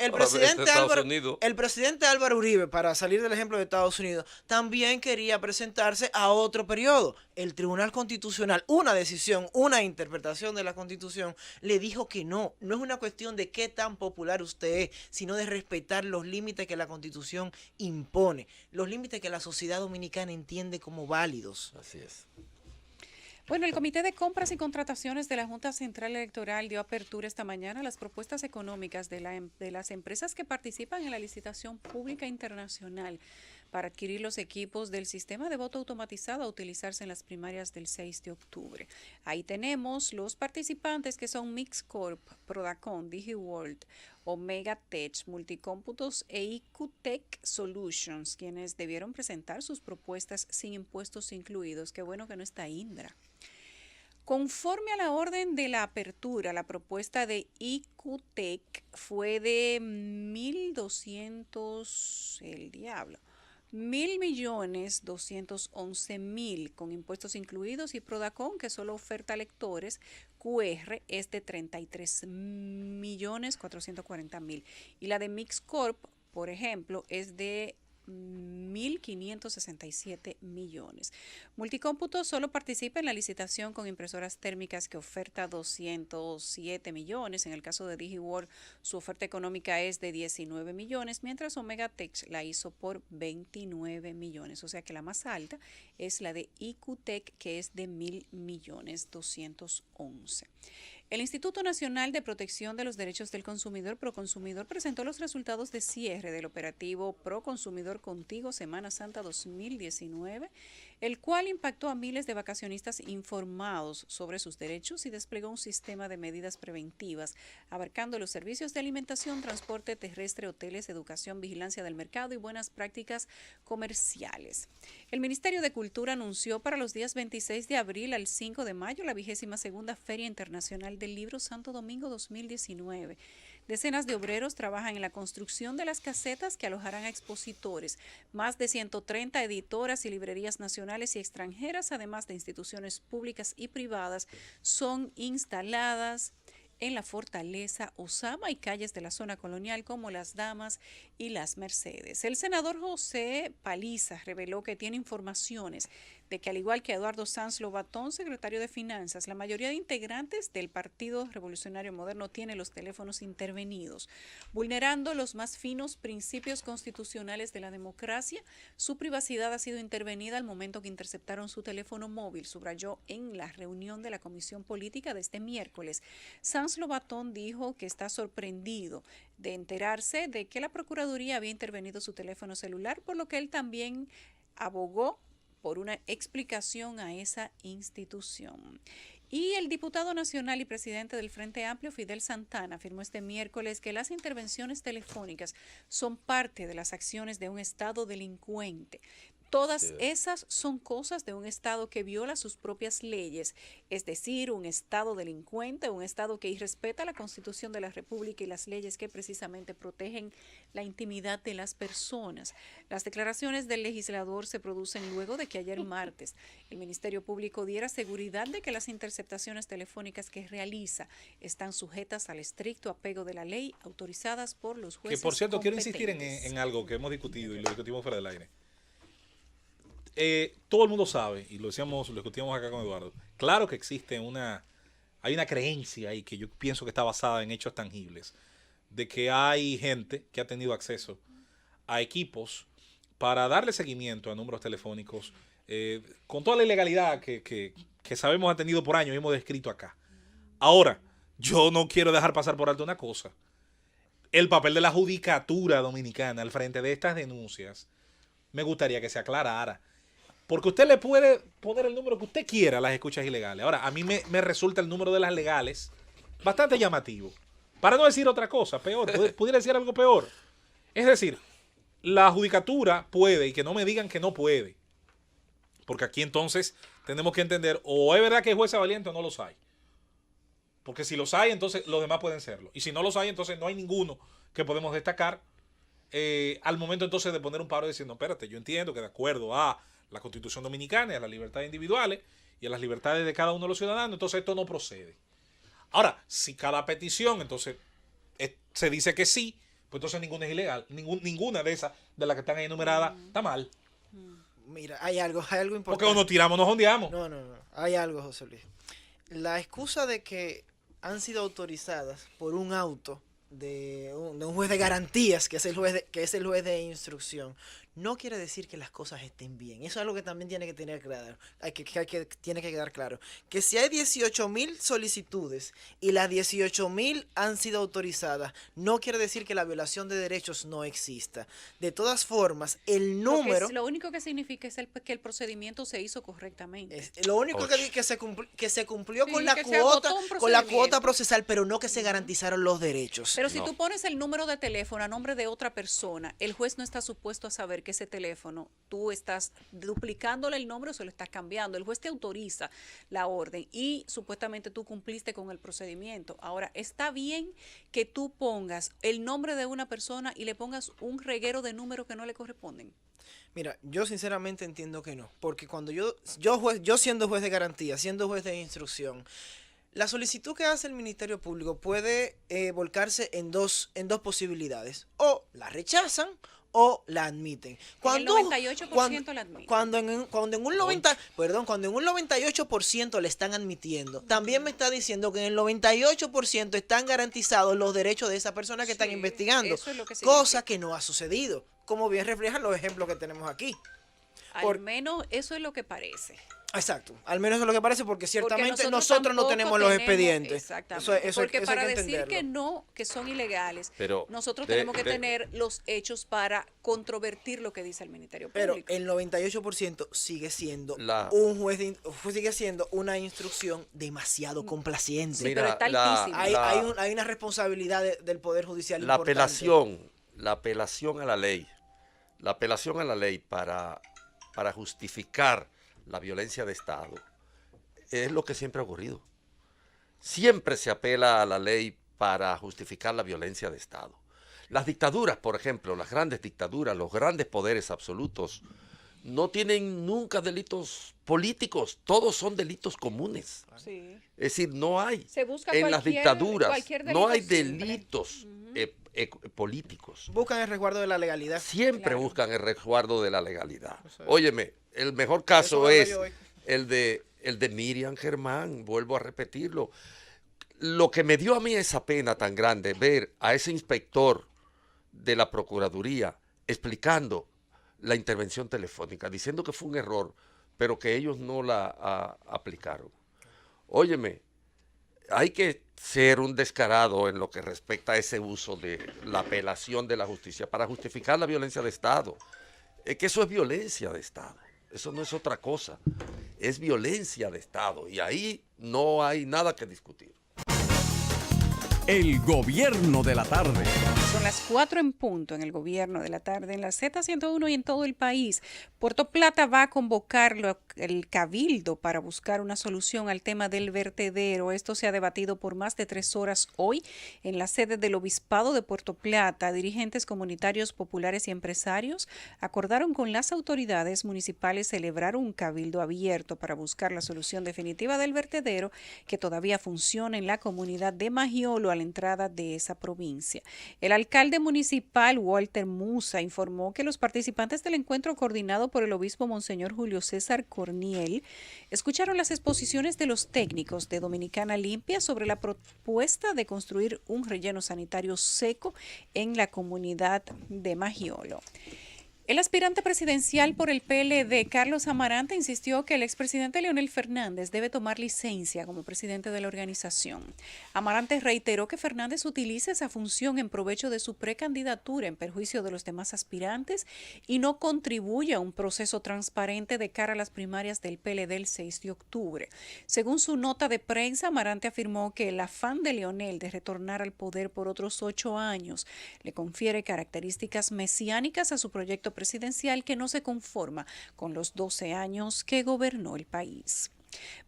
Álvaro Uribe, para salir del ejemplo de Estados Unidos, también quería presentarse a otro periodo. El Tribunal Constitucional, una decisión, una interpretación de la Constitución, le dijo que no. No es una cuestión de qué tan popular usted es, sino de respetar los límites que la Constitución impone, los límites que la sociedad dominicana entiende como válidos. Así es. Bueno, el Comité de Compras y Contrataciones de la Junta Central Electoral dio apertura esta mañana a las propuestas económicas de las empresas que participan en la licitación pública internacional para adquirir los equipos del sistema de voto automatizado a utilizarse en las primarias del 6 de octubre. Ahí tenemos los participantes que son Mixcorp, Prodacon, DigiWorld, Omega Tech, Multicómputos e IQTech Solutions, quienes debieron presentar sus propuestas sin impuestos incluidos. Qué bueno que no está Indra. Conforme a la orden de la apertura, la propuesta de IQTech fue de 1.211.000 con impuestos incluidos, y Prodacon, que solo oferta lectores QR, es de 33.440.000. Y la de Mixcorp, por ejemplo, es de 1.567 millones. Multicómputo solo participa en la licitación con impresoras térmicas que oferta 207 millones. En el caso de DigiWorld, su oferta económica es de 19 millones, mientras Omegatech la hizo por 29 millones. O sea que la más alta es la de IQTech, que es de 1.000.211. El Instituto Nacional de Protección de los Derechos del Consumidor, Proconsumidor, presentó los resultados de cierre del operativo Proconsumidor Contigo Semana Santa 2019, el cual impactó a miles de vacacionistas informados sobre sus derechos y desplegó un sistema de medidas preventivas, abarcando los servicios de alimentación, transporte terrestre, hoteles, educación, vigilancia del mercado y buenas prácticas comerciales. El Ministerio de Cultura anunció para los días 26 de abril al 5 de mayo la 22ª Feria Internacional del Libro Santo Domingo 2019. Decenas de obreros trabajan en la construcción de las casetas que alojarán a expositores. Más de 130 editoras y librerías nacionales y extranjeras, además de instituciones públicas y privadas, son instaladas en la Fortaleza, Osama y calles de la zona colonial como Las Damas y Las Mercedes. El senador José Paliza reveló que tiene informaciones de que, al igual que Eduardo Sanz Lobatón, secretario de Finanzas, la mayoría de integrantes del Partido Revolucionario Moderno tiene los teléfonos intervenidos, vulnerando los más finos principios constitucionales de la democracia. Su privacidad ha sido intervenida al momento que interceptaron su teléfono móvil, subrayó en la reunión de la Comisión Política de este miércoles. Sanz Lobatón dijo que está sorprendido de enterarse de que la Procuraduría había intervenido su teléfono celular, por lo que él también abogó por una explicación a esa institución. Y el diputado nacional y presidente del Frente Amplio, Fidel Santana, afirmó este miércoles que las intervenciones telefónicas son parte de las acciones de un Estado delincuente. Todas esas son cosas de un Estado que viola sus propias leyes, es decir, un Estado delincuente, un Estado que irrespeta la Constitución de la República y las leyes que precisamente protegen la intimidad de las personas. Las declaraciones del legislador se producen luego de que ayer martes el Ministerio Público diera seguridad de que las interceptaciones telefónicas que realiza están sujetas al estricto apego de la ley, autorizadas por los jueces. Que por cierto, quiero insistir en algo que hemos discutido y lo discutimos fuera del aire. Todo el mundo sabe, y lo discutíamos acá con Eduardo, claro que existe hay una creencia ahí que yo pienso que está basada en hechos tangibles, de que hay gente que ha tenido acceso a equipos para darle seguimiento a números telefónicos con toda la ilegalidad que sabemos ha tenido por años y hemos descrito acá. Ahora, yo no quiero dejar pasar por alto una cosa. El papel de la judicatura dominicana al frente de estas denuncias me gustaría que se aclarara. Porque usted le puede poner el número que usted quiera a las escuchas ilegales. Ahora, a mí me resulta el número de las legales bastante llamativo. Para no decir otra cosa, peor, pudiera decir algo peor. Es decir, la judicatura puede, y que no me digan que no puede. Porque aquí entonces tenemos que entender, o es verdad que hay jueces valientes o no los hay. Porque si los hay, entonces los demás pueden serlo. Y si no los hay, entonces no hay ninguno que podemos destacar al momento entonces de poner un paro diciendo, espérate, yo entiendo que de acuerdo a la Constitución Dominicana y a las libertades individuales y a las libertades de cada uno de los ciudadanos, entonces esto no procede. Ahora, si cada petición entonces se dice que sí, pues entonces ninguna es ilegal, ninguna de esas de las que están ahí enumeradas está mal. Mira, hay algo importante. Porque o nos tiramos o nos ondeamos. No, hay algo, José Luis. La excusa de que han sido autorizadas por un auto de un juez de garantías, que es el juez de instrucción, no quiere decir que las cosas estén bien. Eso es algo que también tiene que tener claro. Tiene que quedar claro. Que si hay 18,000 solicitudes y las 18,000 han sido autorizadas, no quiere decir que la violación de derechos no exista. De todas formas, el número... Lo único que significa es que el procedimiento se hizo correctamente. Lo único que se cumplió sí, con la cuota procesal, pero no que se garantizaron los derechos. Pero si tú pones el número de teléfono a nombre de otra persona, el juez no está supuesto a saber que ese teléfono tú estás duplicándole el nombre o se lo estás cambiando. El juez te autoriza la orden y supuestamente tú cumpliste con el procedimiento. Ahora, ¿está bien que tú pongas el nombre de una persona y le pongas un reguero de números que no le corresponden? Mira, yo sinceramente entiendo que no, porque cuando yo siendo juez de garantía, siendo juez de instrucción, la solicitud que hace el Ministerio Público puede volcarse en dos posibilidades. O la rechazan o la admiten. Cuando el 98% la admiten. Cuando en un 98% le están admitiendo, también me está diciendo que en el 98% están garantizados los derechos de esa persona que están investigando, cosa que no ha sucedido, como bien reflejan los ejemplos que tenemos aquí. Al menos eso es lo que parece. Exacto, al menos eso es lo que parece, porque ciertamente nosotros no tenemos los expedientes. Exactamente, porque para decir que no, que son ilegales, pero nosotros tenemos que tener los hechos para controvertir lo que dice el Ministerio Público. Pero el 98% sigue siendo sigue siendo una instrucción demasiado complaciente. Sí, pero está altísimo. Hay una responsabilidad del Poder Judicial importante. La apelación a la ley para justificar la violencia de Estado es lo que siempre ha ocurrido. Siempre se apela a la ley para justificar la violencia de Estado. Las dictaduras, por ejemplo, las grandes dictaduras, los grandes poderes absolutos, no tienen nunca delitos políticos, todos son delitos comunes. Sí. Es decir, no hay en las dictaduras, no hay delitos políticos. Buscan el resguardo de la legalidad. Siempre buscan el resguardo de la legalidad. Óyeme, el mejor caso es el de Miriam Germán, vuelvo a repetirlo. Lo que me dio a mí esa pena tan grande, ver a ese inspector de la Procuraduría explicando la intervención telefónica, diciendo que fue un error, pero que ellos no la aplicaron. Óyeme, hay que ser un descarado en lo que respecta a ese uso de la apelación de la justicia para justificar la violencia de Estado. Es que eso es violencia de Estado. Eso no es otra cosa, es violencia de Estado y ahí no hay nada que discutir. El gobierno de la tarde. Son las 4 en punto en el gobierno de la tarde en la Z101 y en todo el país. Puerto Plata va a convocar el cabildo para buscar una solución al tema del vertedero. Esto se ha debatido por más de 3 horas hoy en la sede del Obispado de Puerto Plata. Dirigentes comunitarios, populares y empresarios acordaron con las autoridades municipales celebrar un cabildo abierto para buscar la solución definitiva del vertedero que todavía funciona en la comunidad de Magiolo a la entrada de esa provincia. El alcalde municipal Walter Musa informó que los participantes del encuentro coordinado por el obispo Monseñor Julio César Corniel escucharon las exposiciones de los técnicos de Dominicana Limpia sobre la propuesta de construir un relleno sanitario seco en la comunidad de Magiolo. El aspirante presidencial por el PLD, Carlos Amarante, insistió que el expresidente Leonel Fernández debe tomar licencia como presidente de la organización. Amarante reiteró que Fernández utilice esa función en provecho de su precandidatura en perjuicio de los demás aspirantes y no contribuya a un proceso transparente de cara a las primarias del PLD el 6 de octubre. Según su nota de prensa, Amarante afirmó que el afán de Leonel de retornar al poder por otros 8 años le confiere características mesiánicas a su proyecto presidencial que no se conforma con los 12 años que gobernó el país.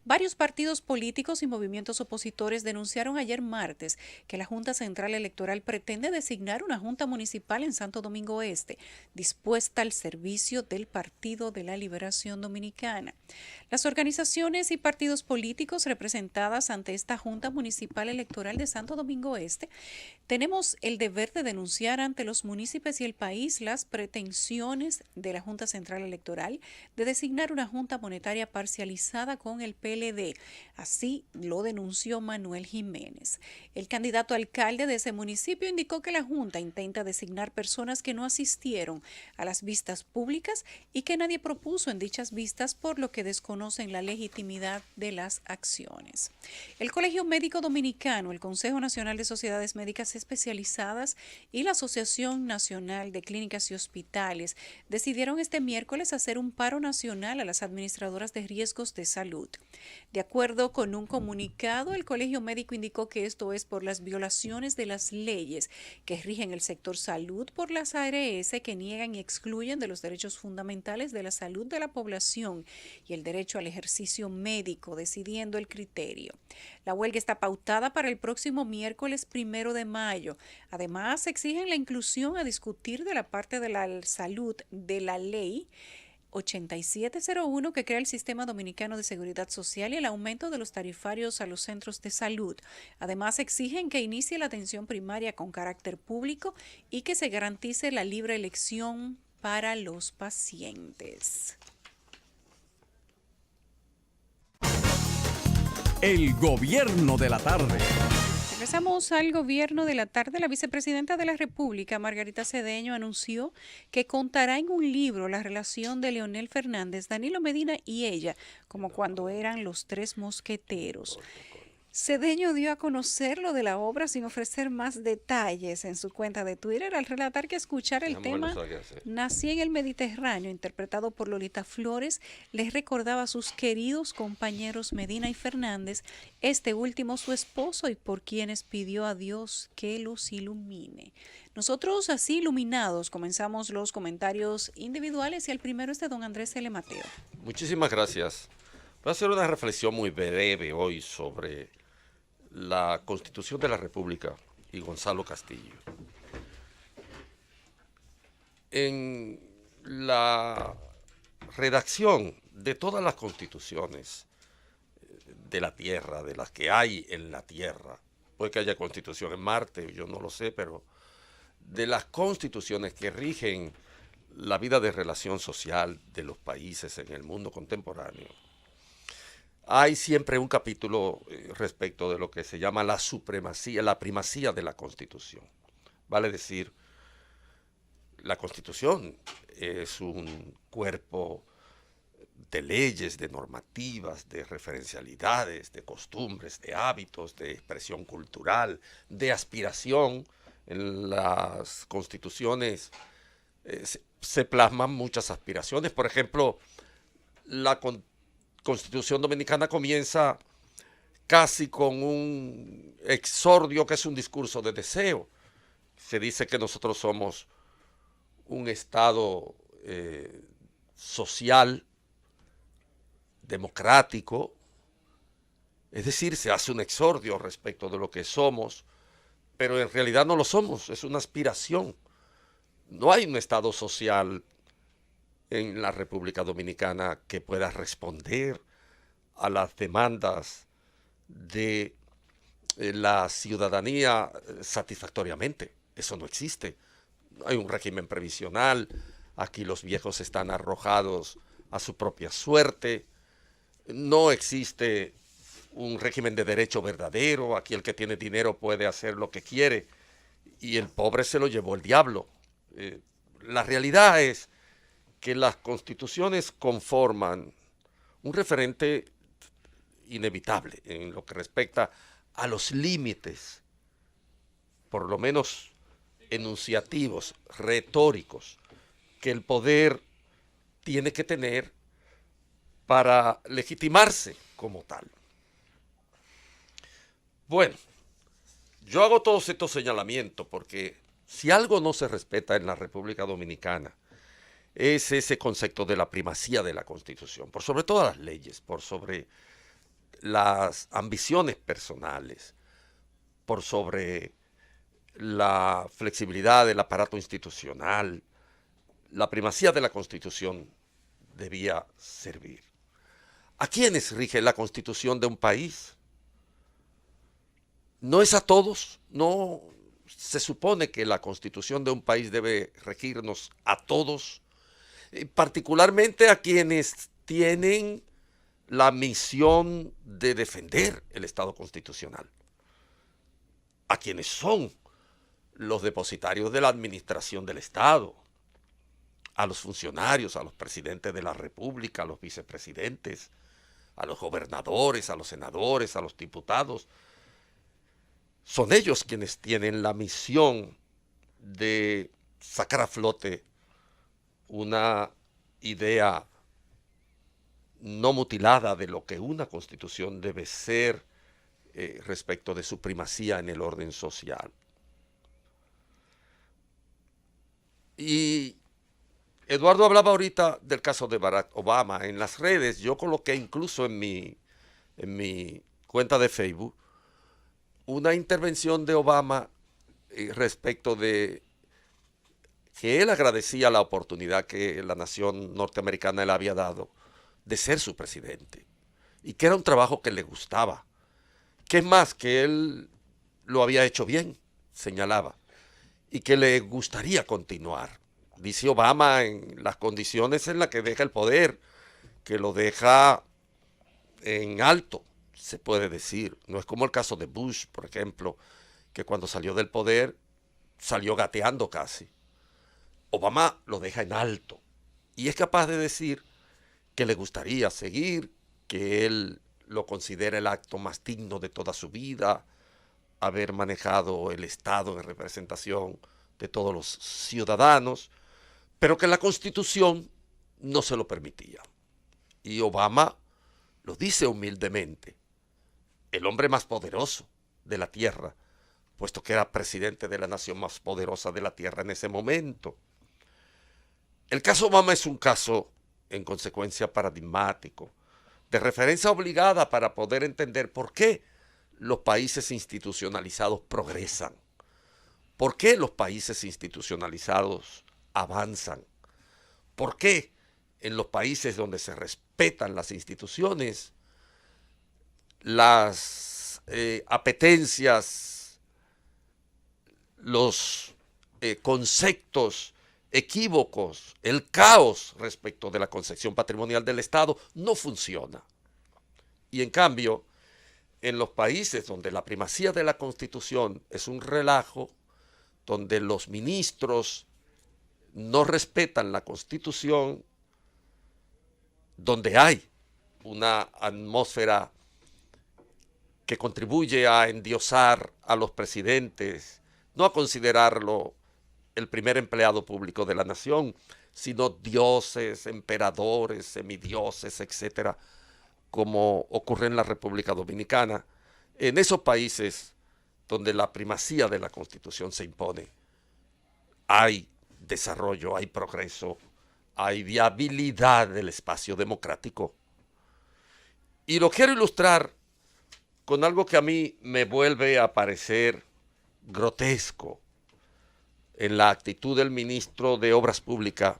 Varios partidos políticos y movimientos opositores denunciaron ayer martes que la Junta Central Electoral pretende designar una Junta Municipal en Santo Domingo Este, dispuesta al servicio del Partido de la Liberación Dominicana. Las organizaciones y partidos políticos representadas ante esta Junta Municipal Electoral de Santo Domingo Este tenemos el deber de denunciar ante los municipios y el país las pretensiones de la Junta Central Electoral de designar una Junta Monetaria parcializada con el PLD. Así lo denunció Manuel Jiménez. El candidato alcalde de ese municipio indicó que la Junta intenta designar personas que no asistieron a las vistas públicas y que nadie propuso en dichas vistas, por lo que desconocen la legitimidad de las acciones. El Colegio Médico Dominicano, el Consejo Nacional de Sociedades Médicas Especializadas y la Asociación Nacional de Clínicas y Hospitales decidieron este miércoles hacer un paro nacional a las administradoras de riesgos de salud. De acuerdo con un comunicado, el Colegio Médico indicó que esto es por las violaciones de las leyes que rigen el sector salud por las ARS que niegan y excluyen de los derechos fundamentales de la salud de la población y el derecho al ejercicio médico, decidiendo el criterio. La huelga está pautada para el próximo miércoles 1 de mayo. Además, exigen la inclusión a discutir de la parte de la salud de la ley 8701 que crea el Sistema Dominicano de Seguridad Social y el aumento de los tarifarios a los centros de salud. Además, exigen que inicie la atención primaria con carácter público y que se garantice la libre elección para los pacientes. El gobierno de la tarde. Regresamos al gobierno de la tarde. La vicepresidenta de la República, Margarita Cedeño, anunció que contará en un libro la relación de Leonel Fernández, Danilo Medina y ella, como cuando eran los tres mosqueteros. Cedeño dio a conocer lo de la obra sin ofrecer más detalles en su cuenta de Twitter al relatar que escuchar el tema Nací en el Mediterráneo, interpretado por Lolita Flores, les recordaba a sus queridos compañeros Medina y Fernández, este último su esposo y por quienes pidió a Dios que los ilumine. Nosotros así iluminados comenzamos los comentarios individuales y el primero es de don Andrés L. Mateo. Muchísimas gracias. Voy a hacer una reflexión muy breve hoy sobre la Constitución de la República y Gonzalo Castillo. En la redacción de todas las constituciones de la Tierra, de las que hay en la Tierra, puede que haya constitución en Marte, yo no lo sé, pero de las constituciones que rigen la vida de relación social de los países en el mundo contemporáneo, hay siempre un capítulo respecto de lo que se llama la supremacía, la primacía de la Constitución. Vale decir, la Constitución es un cuerpo de leyes, de normativas, de referencialidades, de costumbres, de hábitos, de expresión cultural, de aspiración. En las constituciones se plasman muchas aspiraciones. Por ejemplo, la Constitución Dominicana comienza casi con un exordio que es un discurso de deseo. Se dice que nosotros somos un Estado social, democrático, es decir, se hace un exordio respecto de lo que somos, pero en realidad no lo somos, es una aspiración. No hay un Estado social en la República Dominicana que pueda responder a las demandas de la ciudadanía satisfactoriamente. Eso no existe. Hay un régimen previsional, aquí los viejos están arrojados a su propia suerte, no existe un régimen de derecho verdadero, aquí el que tiene dinero puede hacer lo que quiere y el pobre se lo llevó el diablo. La realidad es que las constituciones conforman un referente inevitable en lo que respecta a los límites, por lo menos enunciativos, retóricos, que el poder tiene que tener para legitimarse como tal. Bueno, yo hago todos estos señalamientos porque si algo no se respeta en la República Dominicana es ese concepto de la primacía de la Constitución, por sobre todas las leyes, por sobre las ambiciones personales, por sobre la flexibilidad del aparato institucional. La primacía de la Constitución debía servir. ¿A quiénes rige la Constitución de un país? ¿No es a todos? ¿No se supone que la Constitución de un país debe regirnos a todos? Particularmente a quienes tienen la misión de defender el Estado constitucional, a quienes son los depositarios de la administración del Estado, a los funcionarios, a los presidentes de la República, a los vicepresidentes, a los gobernadores, a los senadores, a los diputados. Son ellos quienes tienen la misión de sacar a flote una idea no mutilada de lo que una constitución debe ser respecto de su primacía en el orden social. Y Eduardo hablaba ahorita del caso de Barack Obama. En las redes yo coloqué incluso en mi cuenta de Facebook una intervención de Obama respecto de que él agradecía la oportunidad que la nación norteamericana le había dado de ser su presidente y que era un trabajo que le gustaba, que es más, que él lo había hecho bien, señalaba, y que le gustaría continuar. Dice Obama en las condiciones en las que deja el poder, que lo deja en alto, se puede decir. No es como el caso de Bush, por ejemplo, que cuando salió del poder salió gateando casi. Obama lo deja en alto y es capaz de decir que le gustaría seguir, que él lo considera el acto más digno de toda su vida, haber manejado el Estado en representación de todos los ciudadanos, pero que la Constitución no se lo permitía. Y Obama lo dice humildemente, el hombre más poderoso de la tierra, puesto que era presidente de la nación más poderosa de la tierra en ese momento. El caso Obama es un caso, en consecuencia, paradigmático, de referencia obligada para poder entender por qué los países institucionalizados progresan, por qué los países institucionalizados avanzan, por qué en los países donde se respetan las instituciones, las apetencias, los conceptos equívocos, el caos respecto de la concepción patrimonial del Estado no funciona. Y en cambio, en los países donde la primacía de la Constitución es un relajo, donde los ministros no respetan la Constitución, donde hay una atmósfera que contribuye a endiosar a los presidentes, no a considerarlo el primer empleado público de la nación, sino dioses, emperadores, semidioses, etcétera, como ocurre en la República Dominicana. En esos países donde la primacía de la Constitución se impone, hay desarrollo, hay progreso, hay viabilidad del espacio democrático. Y lo quiero ilustrar con algo que a mí me vuelve a parecer grotesco en la actitud del ministro de Obras Públicas,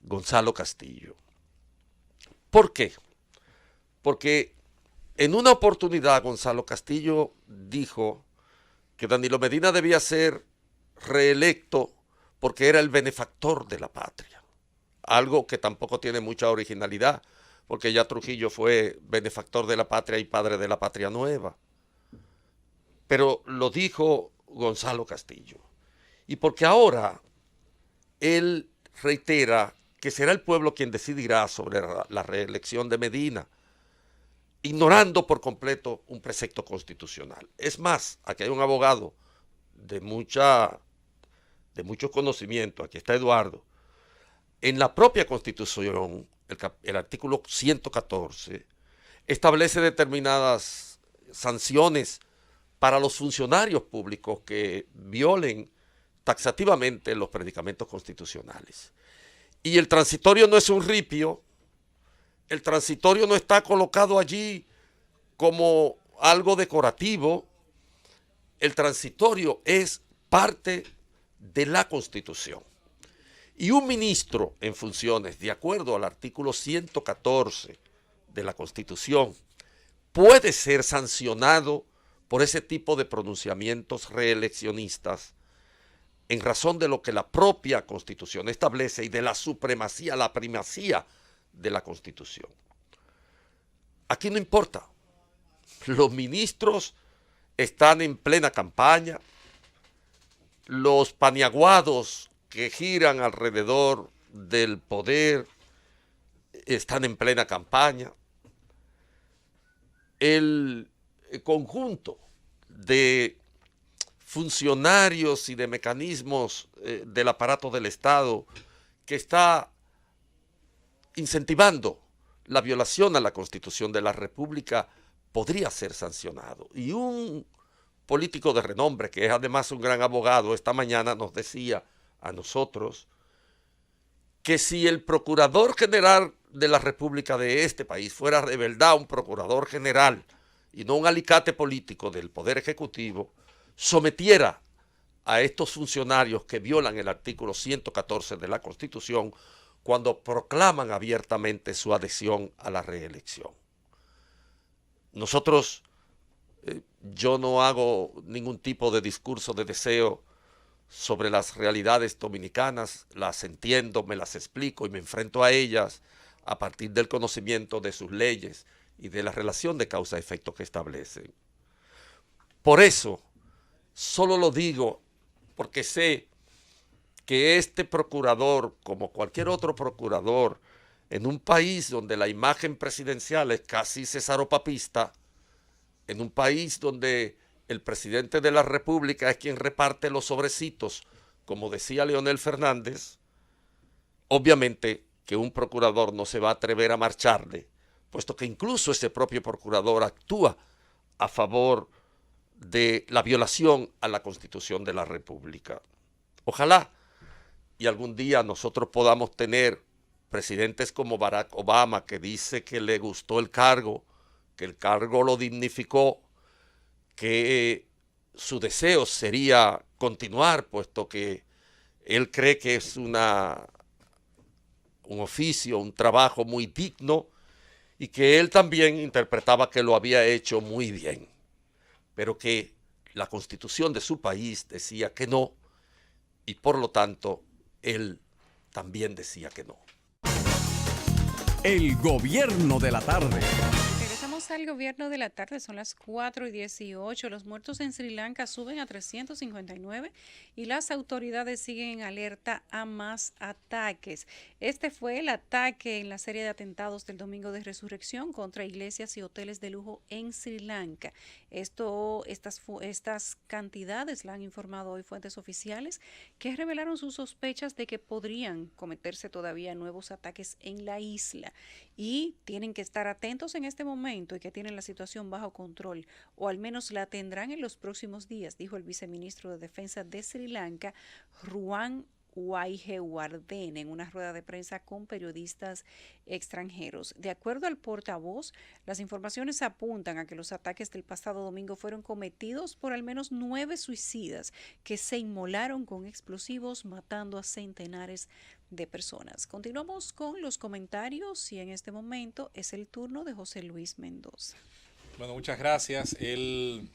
Gonzalo Castillo. ¿Por qué? Porque en una oportunidad Gonzalo Castillo dijo que Danilo Medina debía ser reelecto porque era el benefactor de la patria. Algo que tampoco tiene mucha originalidad, porque ya Trujillo fue benefactor de la patria y padre de la patria nueva. Pero lo dijo Gonzalo Castillo. Y porque ahora él reitera que será el pueblo quien decidirá sobre la reelección de Medina, ignorando por completo un precepto constitucional. Es más, aquí hay un abogado de mucho conocimiento, aquí está Eduardo. En la propia Constitución, el artículo 114 establece determinadas sanciones para los funcionarios públicos que violen taxativamente los predicamentos constitucionales. Y el transitorio no es un ripio, el transitorio no está colocado allí como algo decorativo, el transitorio es parte de la Constitución. Y un ministro en funciones, de acuerdo al artículo 114 de la Constitución, puede ser sancionado por ese tipo de pronunciamientos reeleccionistas en razón de lo que la propia Constitución establece y de la supremacía, la primacía de la Constitución. Aquí no importa. Los ministros están en plena campaña, los paniaguados que giran alrededor del poder están en plena campaña, el conjunto de funcionarios y de mecanismos del aparato del Estado que está incentivando la violación a la Constitución de la República podría ser sancionado. Y un político de renombre, que es además un gran abogado, esta mañana nos decía a nosotros que si el procurador general de la República de este país fuera de verdad un procurador general y no un alicate político del Poder Ejecutivo, sometiera a estos funcionarios que violan el artículo 114 de la Constitución cuando proclaman abiertamente su adhesión a la reelección. Nosotros, yo no hago ningún tipo de discurso de deseo sobre las realidades dominicanas, las entiendo, me las explico y me enfrento a ellas a partir del conocimiento de sus leyes y de la relación de causa-efecto que establecen. Por eso, solo lo digo porque sé que este procurador, como cualquier otro procurador, en un país donde la imagen presidencial es casi cesaropapista, en un país donde el presidente de la República es quien reparte los sobrecitos, como decía Leonel Fernández, obviamente que un procurador no se va a atrever a marcharle, puesto que incluso ese propio procurador actúa a favor de la violación a la Constitución de la República. Ojalá y algún día nosotros podamos tener presidentes como Barack Obama, que dice que le gustó el cargo, que el cargo lo dignificó, que su deseo sería continuar, puesto que él cree que es un oficio, un trabajo muy digno, y que él también interpretaba que lo había hecho muy bien, pero que la Constitución de su país decía que no, y por lo tanto, él también decía que no. El gobierno de la tarde. Regresamos al gobierno de la tarde, son las 4:18. Los muertos en Sri Lanka suben a 359 y las autoridades siguen en alerta a más ataques. Este fue el ataque en la serie de atentados del domingo de resurrección contra iglesias y hoteles de lujo en Sri Lanka. Estas cantidades la han informado hoy fuentes oficiales que revelaron sus sospechas de que podrían cometerse todavía nuevos ataques en la isla y tienen que estar atentos en este momento y que tienen la situación bajo control, o al menos la tendrán en los próximos días, dijo el viceministro de Defensa de Sri Lanka, Ruwan Wijewardene, en una rueda de prensa con periodistas extranjeros. De acuerdo al portavoz, las informaciones apuntan a que los ataques del pasado domingo fueron cometidos por al menos 9 suicidas que se inmolaron con explosivos, matando a centenares de personas. Continuamos con los comentarios y en este momento es el turno de José Luis Mendoza. Bueno, muchas gracias. El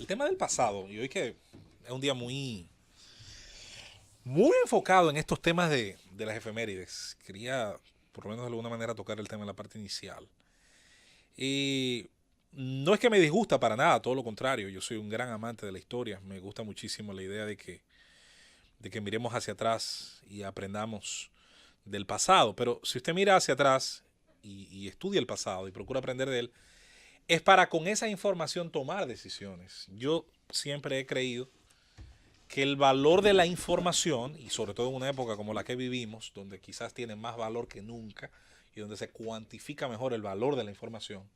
tema del pasado, y hoy que es un día muy enfocado en estos temas de las efemérides, quería por lo menos de alguna manera tocar el tema en la parte inicial. Y no es que me disgusta para nada, todo lo contrario, yo soy un gran amante de la historia, me gusta muchísimo la idea de que miremos hacia atrás y aprendamos del pasado. Pero si usted mira hacia atrás y estudia el pasado y procura aprender de él, es para con esa información tomar decisiones. Yo siempre he creído que el valor de la información, y sobre todo en una época como la que vivimos, donde quizás tiene más valor que nunca y donde se cuantifica mejor el valor de la información,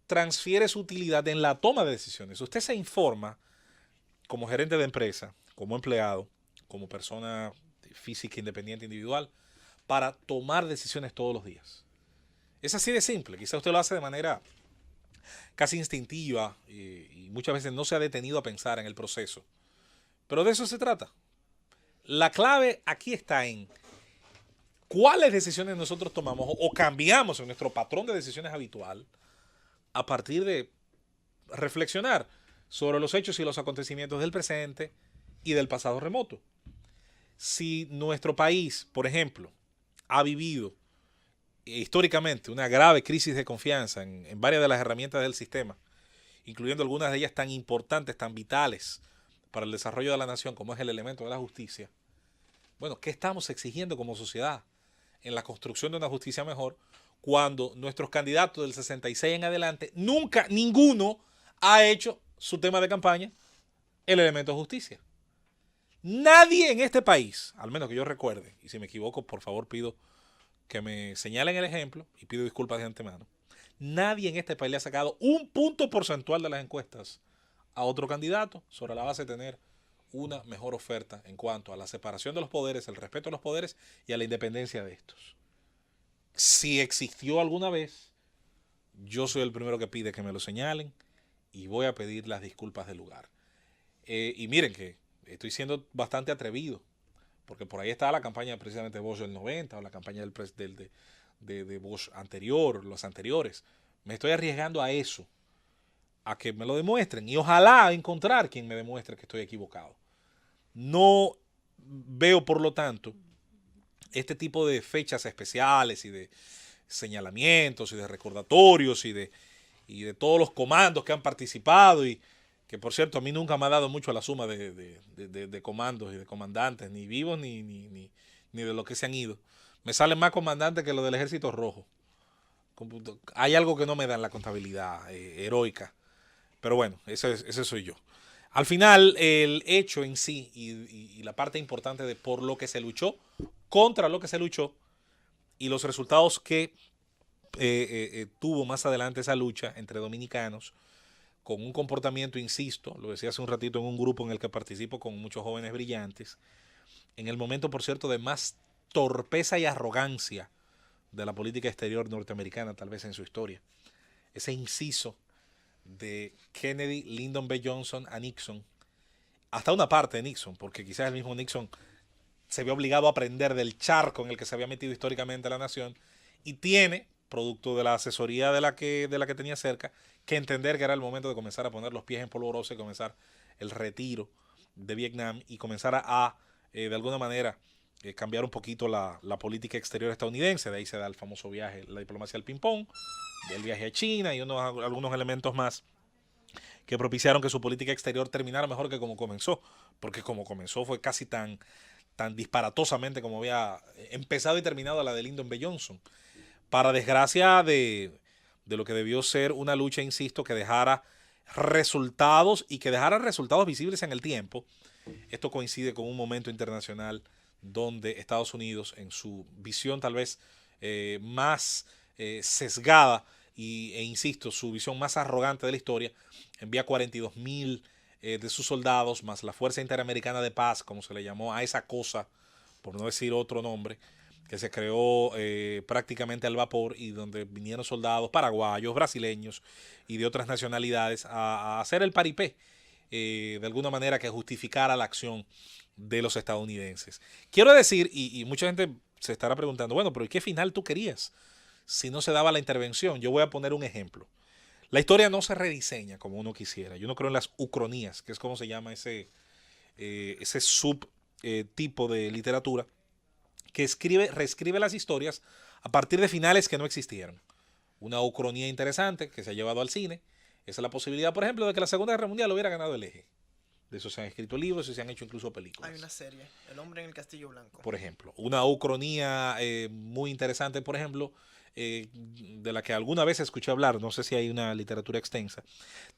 transfiere su utilidad en la toma de decisiones. Usted se informa como gerente de empresa, como empleado, como persona física independiente individual, para tomar decisiones todos los días. Es así de simple. Quizá usted lo hace de manera casi instintiva y muchas veces no se ha detenido a pensar en el proceso. Pero de eso se trata. La clave aquí está en cuáles decisiones nosotros tomamos o cambiamos en nuestro patrón de decisiones habitual a partir de reflexionar sobre los hechos y los acontecimientos del presente y del pasado remoto. Si nuestro país, por ejemplo, ha vivido históricamente una grave crisis de confianza en varias de las herramientas del sistema, incluyendo algunas de ellas tan importantes, tan vitales para el desarrollo de la nación como es el elemento de la justicia, bueno, ¿qué estamos exigiendo como sociedad en la construcción de una justicia mejor cuando nuestros candidatos del 66 en adelante, nunca, ninguno ha hecho su tema de campaña el elemento de justicia? Nadie en este país, al menos que yo recuerde, y si me equivoco, por favor pido que me señalen el ejemplo y pido disculpas de antemano, nadie en este país le ha sacado un punto porcentual de las encuestas a otro candidato sobre la base de tener una mejor oferta en cuanto a la separación de los poderes, el respeto a los poderes y a la independencia de estos. Si existió alguna vez, yo soy el primero que pide que me lo señalen y voy a pedir las disculpas del lugar. Y miren que estoy siendo bastante atrevido, porque por ahí está la campaña precisamente de Bush del 90, o la campaña de Bush anterior, los anteriores. Me estoy arriesgando a eso, a que me lo demuestren, y ojalá encontrar quien me demuestre que estoy equivocado. No veo, por lo tanto, este tipo de fechas especiales y de señalamientos y de recordatorios y de todos los comandos que han participado, y que por cierto a mí nunca me ha dado mucho la suma de comandos y de comandantes, ni vivos ni de los que se han ido. Me salen más comandantes que los del Ejército Rojo. Hay algo que no me da en la contabilidad heroica. Pero bueno, ese soy yo. Al final, el hecho en sí y la parte importante de por lo que se luchó, contra lo que se luchó, y los resultados que tuvo más adelante esa lucha entre dominicanos, con un comportamiento, insisto, lo decía hace un ratito, en un grupo en el que participo con muchos jóvenes brillantes, en el momento, por cierto, de más torpeza y arrogancia de la política exterior norteamericana, tal vez en su historia. Ese inciso de Kennedy, Lyndon B. Johnson a Nixon, hasta una parte de Nixon, porque quizás el mismo Nixon se vio obligado a aprender del charco en el que se había metido históricamente la nación, y tiene, producto de la asesoría de la que tenía cerca, que entender que era el momento de comenzar a poner los pies en polvorosa y comenzar el retiro de Vietnam y comenzar a de alguna manera, cambiar un poquito la política exterior estadounidense. De ahí se da el famoso viaje, la diplomacia del ping-pong, del viaje a China y algunos elementos más que propiciaron que su política exterior terminara mejor que como comenzó, porque como comenzó fue casi tan disparatosamente como había empezado y terminado la de Lyndon B. Johnson, para desgracia de lo que debió ser una lucha, insisto, que dejara resultados y que dejara resultados visibles en el tiempo. Esto coincide con un momento internacional donde Estados Unidos, en su visión tal vez más sesgada e insisto, su visión más arrogante de la historia, envía 42,000 de sus soldados, más la Fuerza Interamericana de Paz, como se le llamó a esa cosa, por no decir otro nombre, que se creó prácticamente al vapor, y donde vinieron soldados paraguayos, brasileños y de otras nacionalidades a hacer el paripé, de alguna manera que justificara la acción de los estadounidenses. Quiero decir, y mucha gente se estará preguntando, bueno, pero ¿y qué final tú querías si no se daba la intervención? Yo voy a poner un ejemplo. La historia no se rediseña como uno quisiera. Yo no creo en las ucronías, que es como se llama ese subtipo de literatura que reescribe las historias a partir de finales que no existieron. Una ucronía interesante que se ha llevado al cine es la posibilidad, por ejemplo, de que la Segunda Guerra Mundial hubiera ganado el eje. De eso se han escrito libros y se han hecho incluso películas. Hay una serie, El hombre en el castillo blanco. Por ejemplo, una ucronía muy interesante, por ejemplo, de la que alguna vez escuché hablar, no sé si hay una literatura extensa,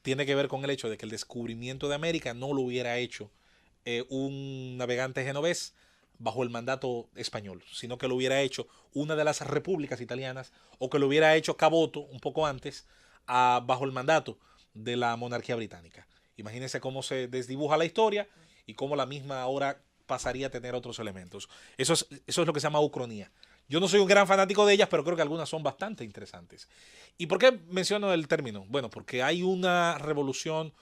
tiene que ver con el hecho de que el descubrimiento de América no lo hubiera hecho un navegante genovés bajo el mandato español, sino que lo hubiera hecho una de las repúblicas italianas, o que lo hubiera hecho Caboto un poco antes, bajo el mandato de la monarquía británica. Imagínense cómo se desdibuja la historia y cómo la misma ahora pasaría a tener otros elementos. Eso es lo que se llama ucronía. Yo no soy un gran fanático de ellas, pero creo que algunas son bastante interesantes. ¿Y por qué menciono el término? Bueno, porque hay una revolución,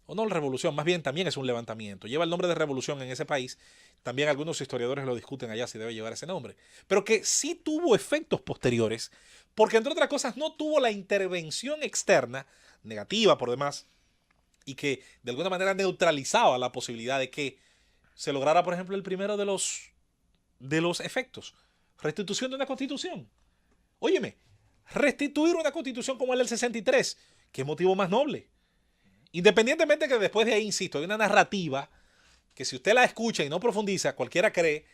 o no revolución, más bien también es un levantamiento. Lleva el nombre de revolución en ese país. También algunos historiadores lo discuten allá si debe llevar ese nombre. Pero que sí tuvo efectos posteriores, porque entre otras cosas no tuvo la intervención externa, negativa por demás, y que de alguna manera neutralizaba la posibilidad de que se lograra, por ejemplo, el primero de los efectos. Restitución de una constitución. Óyeme, restituir una constitución como la del 63, ¿qué motivo más noble? Independientemente que después de ahí, insisto, hay una narrativa que si usted la escucha y no profundiza, cualquiera cree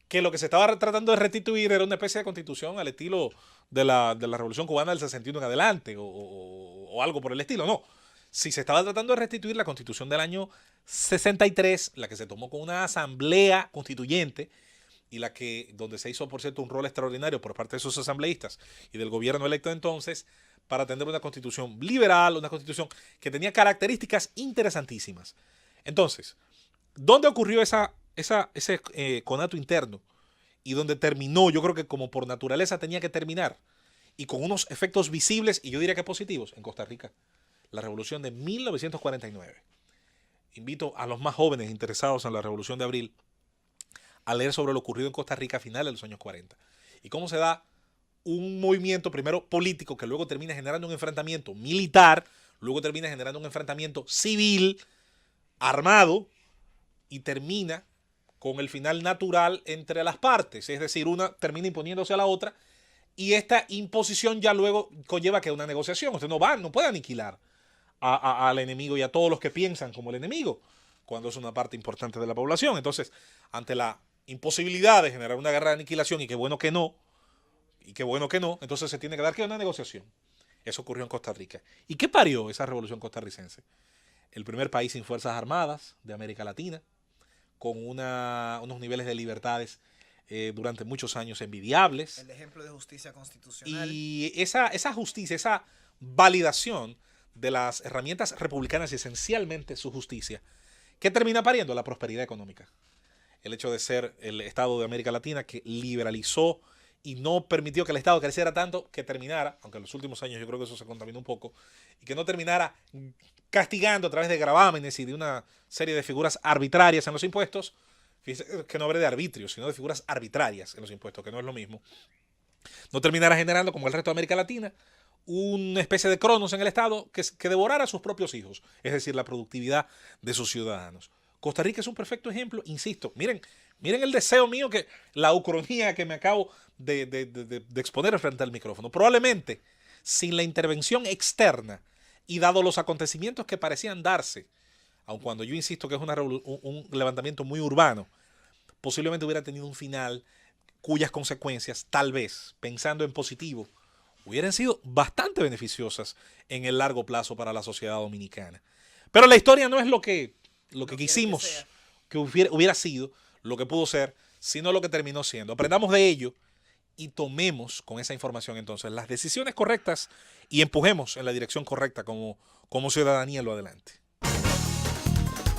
que lo que se estaba tratando de restituir era una especie de constitución al estilo de la Revolución Cubana del 61 en adelante, o algo por el estilo. No, si se estaba tratando de restituir la constitución del año 63, la que se tomó con una asamblea constituyente, y donde se hizo, por cierto, un rol extraordinario por parte de esos asambleístas y del gobierno electo entonces, para tener una constitución liberal, una constitución que tenía características interesantísimas. Entonces, ¿dónde ocurrió ese conato interno? Y donde terminó, yo creo que como por naturaleza tenía que terminar, y con unos efectos visibles, y yo diría que positivos, en Costa Rica. La revolución de 1949. invito a los más jóvenes interesados en la Revolución de Abril a leer sobre lo ocurrido en Costa Rica a finales de los años 40 y cómo se da un movimiento primero político que luego termina generando un enfrentamiento militar, luego termina generando un enfrentamiento civil, armado, y termina con el final natural entre las partes, es decir, una termina imponiéndose a la otra, y esta imposición ya luego conlleva que una negociación. Usted no puede aniquilar al enemigo y a todos los que piensan como el enemigo, cuando es una parte importante de la población. Entonces, ante la imposibilidad de generar una guerra de aniquilación, y qué bueno que no, entonces se tiene que dar que una negociación. Eso ocurrió en Costa Rica. ¿Y qué parió esa revolución costarricense? El primer país sin fuerzas armadas de América Latina, con unos niveles de libertades durante muchos años envidiables. El ejemplo de justicia constitucional. Y esa justicia, esa validación de las herramientas republicanas y esencialmente su justicia, ¿qué termina pariendo? La prosperidad económica. El hecho de ser el Estado de América Latina que liberalizó y no permitió que el Estado creciera tanto, que terminara, aunque en los últimos años yo creo que eso se contaminó un poco, y que no terminara castigando a través de gravámenes y de una serie de figuras arbitrarias en los impuestos. Fíjense que no hablé de arbitrio, sino de figuras arbitrarias en los impuestos, que no es lo mismo. No terminara generando, como el resto de América Latina, una especie de Cronos en el Estado que devorara a sus propios hijos, es decir, la productividad de sus ciudadanos. Costa Rica es un perfecto ejemplo, insisto. Miren el deseo mío, la ucronía que me acabo de exponer frente al micrófono. Probablemente, sin la intervención externa y dado los acontecimientos que parecían darse, aun cuando yo insisto que es un levantamiento muy urbano, posiblemente hubiera tenido un final cuyas consecuencias, tal vez, pensando en positivo, hubieran sido bastante beneficiosas en el largo plazo para la sociedad dominicana. Pero la historia no es lo que quisimos que hubiera sido, lo que pudo ser, sino lo que terminó siendo. Aprendamos de ello y tomemos con esa información entonces las decisiones correctas y empujemos en la dirección correcta como ciudadanía lo adelante.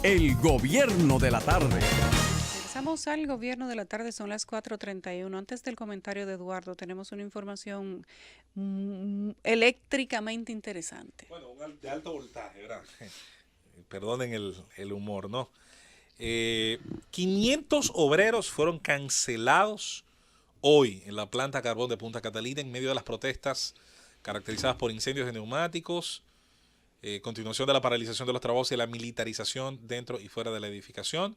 El gobierno de la tarde. Regresamos al gobierno de la tarde, son las 4:31. Antes del comentario de Eduardo, tenemos una información eléctricamente interesante. Bueno, de alto voltaje, ¿verdad? Perdonen el humor, ¿no? 500 obreros fueron cancelados hoy en la planta carbón de Punta Catalina en medio de las protestas caracterizadas por incendios de neumáticos, continuación de la paralización de los trabajos y la militarización dentro y fuera de la edificación.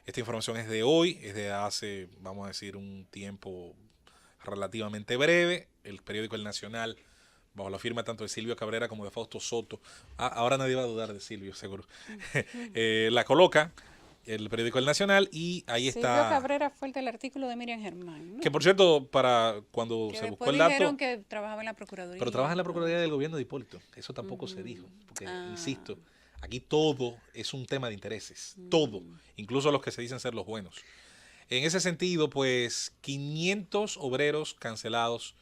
Esta información es de hoy, es de hace, vamos a decir, un tiempo relativamente breve. El periódico El Nacional, bajo la firma tanto de Silvio Cabrera como de Fausto Soto, ahora nadie va a dudar de Silvio, seguro, la coloca el periódico El Nacional y ahí está. Silvio Cabrera fue el del artículo de Miriam Germán, ¿no? Que por cierto, para cuando que se buscó el dato. Dijeron que trabajaba en la Procuraduría. Pero trabaja en la Procuraduría del Gobierno de Hipólito. Eso tampoco se dijo. Porque, insisto, aquí todo es un tema de intereses. Todo. Incluso los que se dicen ser los buenos. En ese sentido, pues, 500 obreros cancelados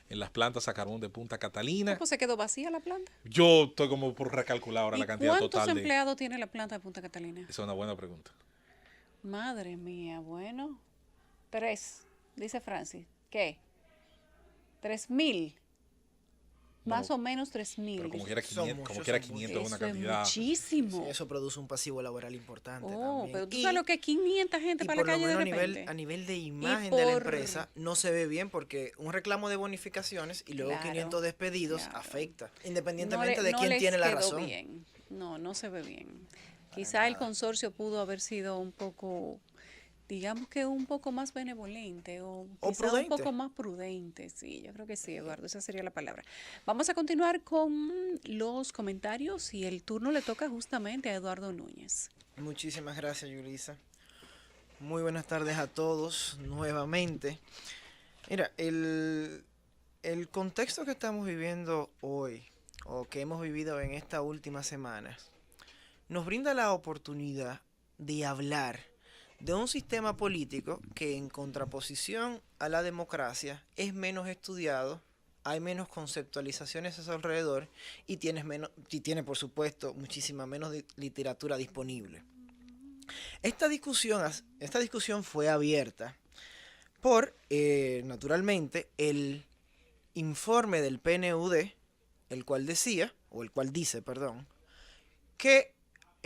en las plantas a carbón de Punta Catalina. ¿Cómo se quedó vacía la planta? Yo estoy como por recalcular ahora la cantidad total de... ¿Cuántos empleados tiene la planta de Punta Catalina? Esa es una buena pregunta. Madre mía, bueno. 3, dice Francis. ¿Qué? 3,000. Más o menos 3,000. Pero como quiera 500 es una cantidad. Es muchísimo. Sí, eso produce un pasivo laboral importante también. Pero tú sabes lo que es 500 gente para la calle de repente. A nivel de imagen de la empresa no se ve bien porque un reclamo de bonificaciones y luego 500 despedidos afecta, independientemente de quién tiene la razón. Bien. No se ve bien. Quizá el consorcio pudo haber sido un poco, digamos que un poco más benevolente o quizá un poco más prudente. Sí, yo creo que sí, Eduardo, esa sería la palabra. Vamos a continuar con los comentarios y el turno le toca justamente a Eduardo Núñez. Muchísimas gracias, Yulisa. Muy buenas tardes a todos nuevamente. Mira, el contexto que estamos viviendo hoy o que hemos vivido en esta última semana nos brinda la oportunidad de hablar de un sistema político que en contraposición a la democracia es menos estudiado, hay menos conceptualizaciones a su alrededor y tiene por supuesto muchísima menos literatura disponible. Esta discusión fue abierta por, naturalmente, el informe del PNUD, el cual dice, que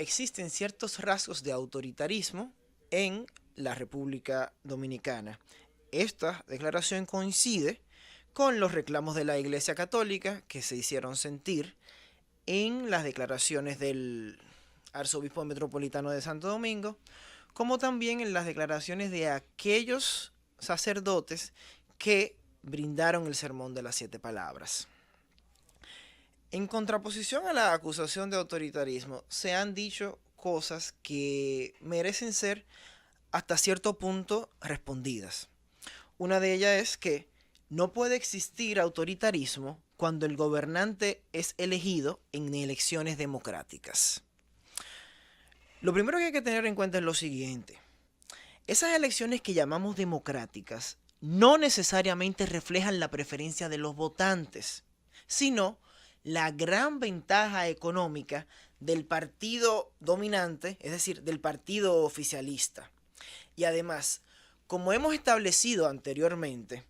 existen ciertos rasgos de autoritarismo en la República Dominicana. Esta declaración coincide con los reclamos de la Iglesia Católica que se hicieron sentir en las declaraciones del Arzobispo Metropolitano de Santo Domingo, como también en las declaraciones de aquellos sacerdotes que brindaron el sermón de las 7 palabras. En contraposición a la acusación de autoritarismo, se han dicho cosas que merecen ser hasta cierto punto respondidas. Una de ellas es que no puede existir autoritarismo cuando el gobernante es elegido en elecciones democráticas. Lo primero que hay que tener en cuenta es lo siguiente. Esas elecciones que llamamos democráticas no necesariamente reflejan la preferencia de los votantes, sino la gran ventaja económica del partido dominante, es decir, del partido oficialista. Y además, como hemos establecido anteriormente,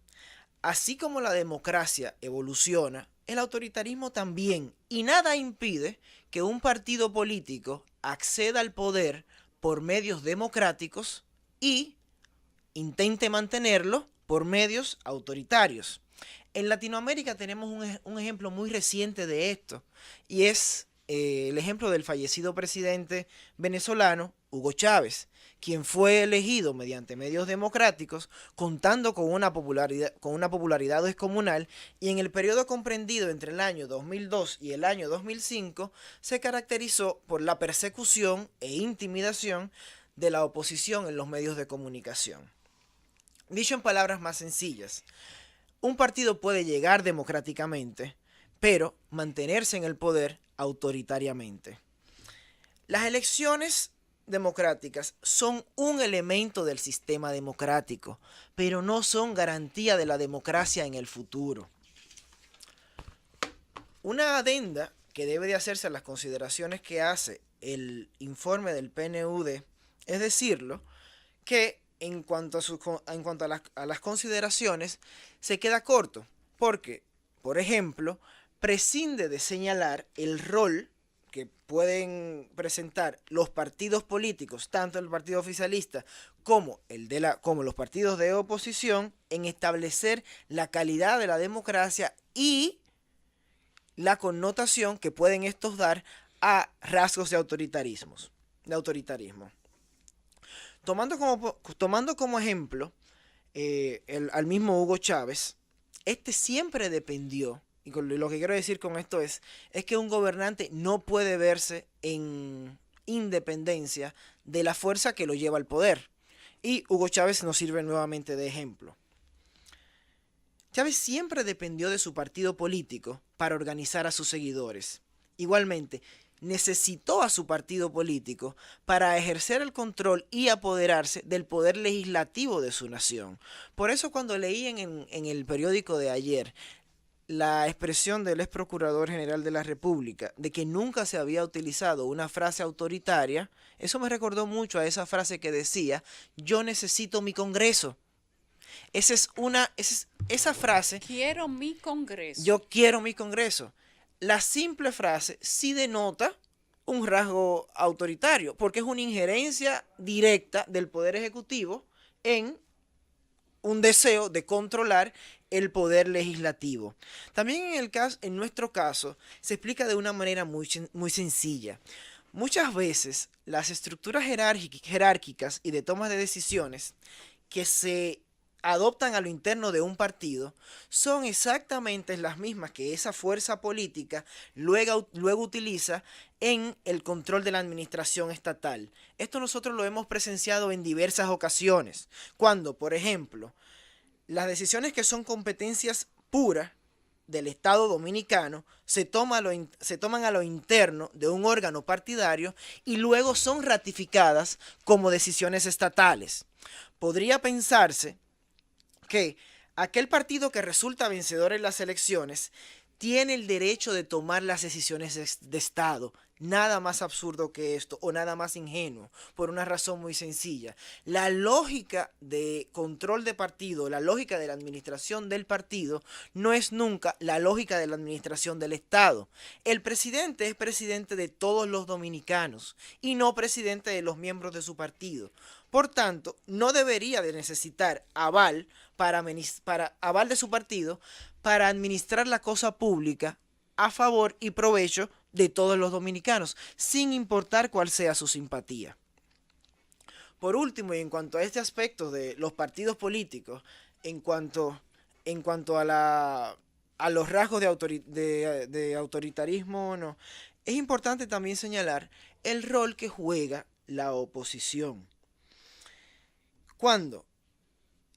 así como la democracia evoluciona, el autoritarismo también, y nada impide que un partido político acceda al poder por medios democráticos y intente mantenerlo por medios autoritarios. En Latinoamérica tenemos un ejemplo muy reciente de esto, y es el ejemplo del fallecido presidente venezolano Hugo Chávez, quien fue elegido mediante medios democráticos, contando con una popularidad descomunal, y en el periodo comprendido entre el año 2002 y el año 2005 se caracterizó por la persecución e intimidación de la oposición en los medios de comunicación. Dicho en palabras más sencillas, un partido puede llegar democráticamente, pero mantenerse en el poder autoritariamente. Las elecciones democráticas son un elemento del sistema democrático, pero no son garantía de la democracia en el futuro. Una adenda que debe de hacerse a las consideraciones que hace el informe del PNUD es decirlo, que en cuanto a las consideraciones se queda corto, porque, por ejemplo, prescinde de señalar el rol que pueden presentar los partidos políticos, tanto el partido oficialista como los partidos de oposición, en establecer la calidad de la democracia y la connotación que pueden estos dar a rasgos de autoritarismo. Tomando como ejemplo al mismo Hugo Chávez, este siempre dependió, y lo que quiero decir con esto es que un gobernante no puede verse en independencia de la fuerza que lo lleva al poder. Y Hugo Chávez nos sirve nuevamente de ejemplo. Chávez siempre dependió de su partido político para organizar a sus seguidores. Igualmente, necesitó a su partido político para ejercer el control y apoderarse del poder legislativo de su nación. Por eso cuando leí en el periódico de ayer la expresión del ex procurador general de la República de que nunca se había utilizado una frase autoritaria, eso me recordó mucho a esa frase que decía: yo necesito mi Congreso. Esa frase. Quiero mi Congreso. Yo quiero mi Congreso. La simple frase sí denota un rasgo autoritario, porque es una injerencia directa del Poder Ejecutivo en un deseo de controlar el poder legislativo. También en nuestro caso se explica de una manera muy sencilla. Muchas veces las estructuras jerárquicas y de toma de decisiones que se adoptan a lo interno de un partido son exactamente las mismas que esa fuerza política luego utiliza en el control de la administración estatal. Esto nosotros lo hemos presenciado en diversas ocasiones, cuando, por ejemplo, las decisiones que son competencias puras del Estado dominicano se toman a lo interno de un órgano partidario y luego son ratificadas como decisiones estatales. Podría pensarse que aquel partido que resulta vencedor en las elecciones tiene el derecho de tomar las decisiones de Estado. Nada más absurdo que esto, o nada más ingenuo, por una razón muy sencilla. La lógica de control de partido, la lógica de la administración del partido, no es nunca la lógica de la administración del Estado. El presidente es presidente de todos los dominicanos y no presidente de los miembros de su partido. Por tanto, no debería de necesitar aval aval de su partido para administrar la cosa pública a favor y provecho de todos los dominicanos, sin importar cuál sea su simpatía. Por último, y en cuanto a este aspecto de los partidos políticos, en cuanto a los rasgos de autoritarismo, no, es importante también señalar el rol que juega la oposición. Cuando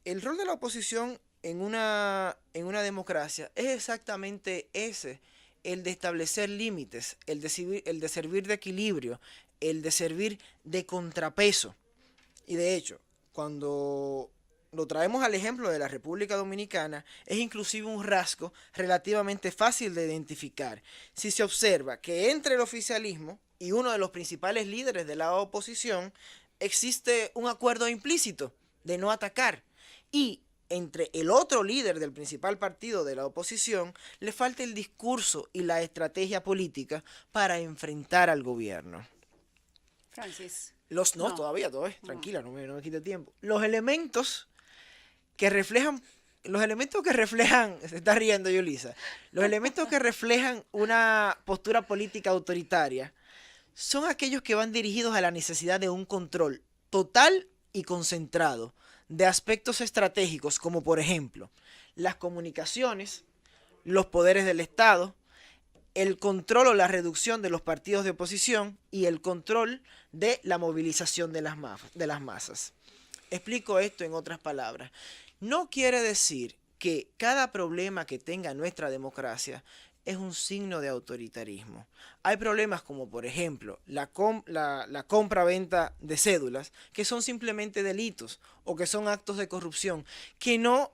el rol de la oposición en una democracia es exactamente ese, el de establecer límites, el de servir de equilibrio, el de servir de contrapeso. Y de hecho, cuando lo traemos al ejemplo de la República Dominicana, es inclusive un rasgo relativamente fácil de identificar. Si se observa que entre el oficialismo y uno de los principales líderes de la oposición existe un acuerdo implícito de no atacar, y entre el otro líder del principal partido de la oposición le falta el discurso y la estrategia política para enfrentar al gobierno. Francis. Todavía, tranquila, no me quite tiempo. Los elementos que reflejan, se está riendo Yulisa, los elementos que reflejan una postura política autoritaria son aquellos que van dirigidos a la necesidad de un control total y concentrado de aspectos estratégicos como por ejemplo las comunicaciones, los poderes del Estado, el control o la reducción de los partidos de oposición y el control de la movilización de las masas. Explico esto en otras palabras. No quiere decir que cada problema que tenga nuestra democracia es un signo de autoritarismo. Hay problemas como, por ejemplo, la compra-venta de cédulas, que son simplemente delitos o que son actos de corrupción, que no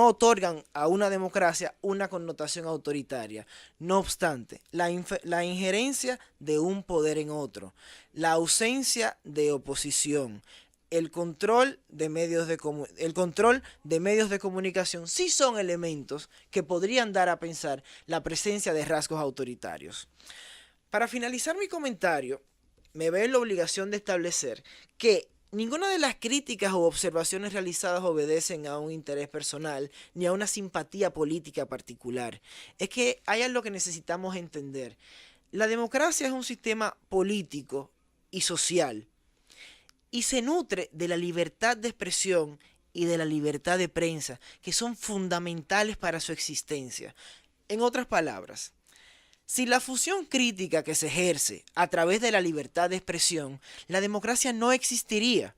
otorgan a una democracia una connotación autoritaria. No obstante, la injerencia de un poder en otro, la ausencia de oposición, el control de medios de comunicación sí son elementos que podrían dar a pensar la presencia de rasgos autoritarios. Para finalizar mi comentario, me veo en la obligación de establecer que ninguna de las críticas o observaciones realizadas obedecen a un interés personal ni a una simpatía política particular. Es que hay algo que necesitamos entender. La democracia es un sistema político y social, y se nutre de la libertad de expresión y de la libertad de prensa, que son fundamentales para su existencia. En otras palabras, si la función crítica que se ejerce a través de la libertad de expresión, la democracia no existiría.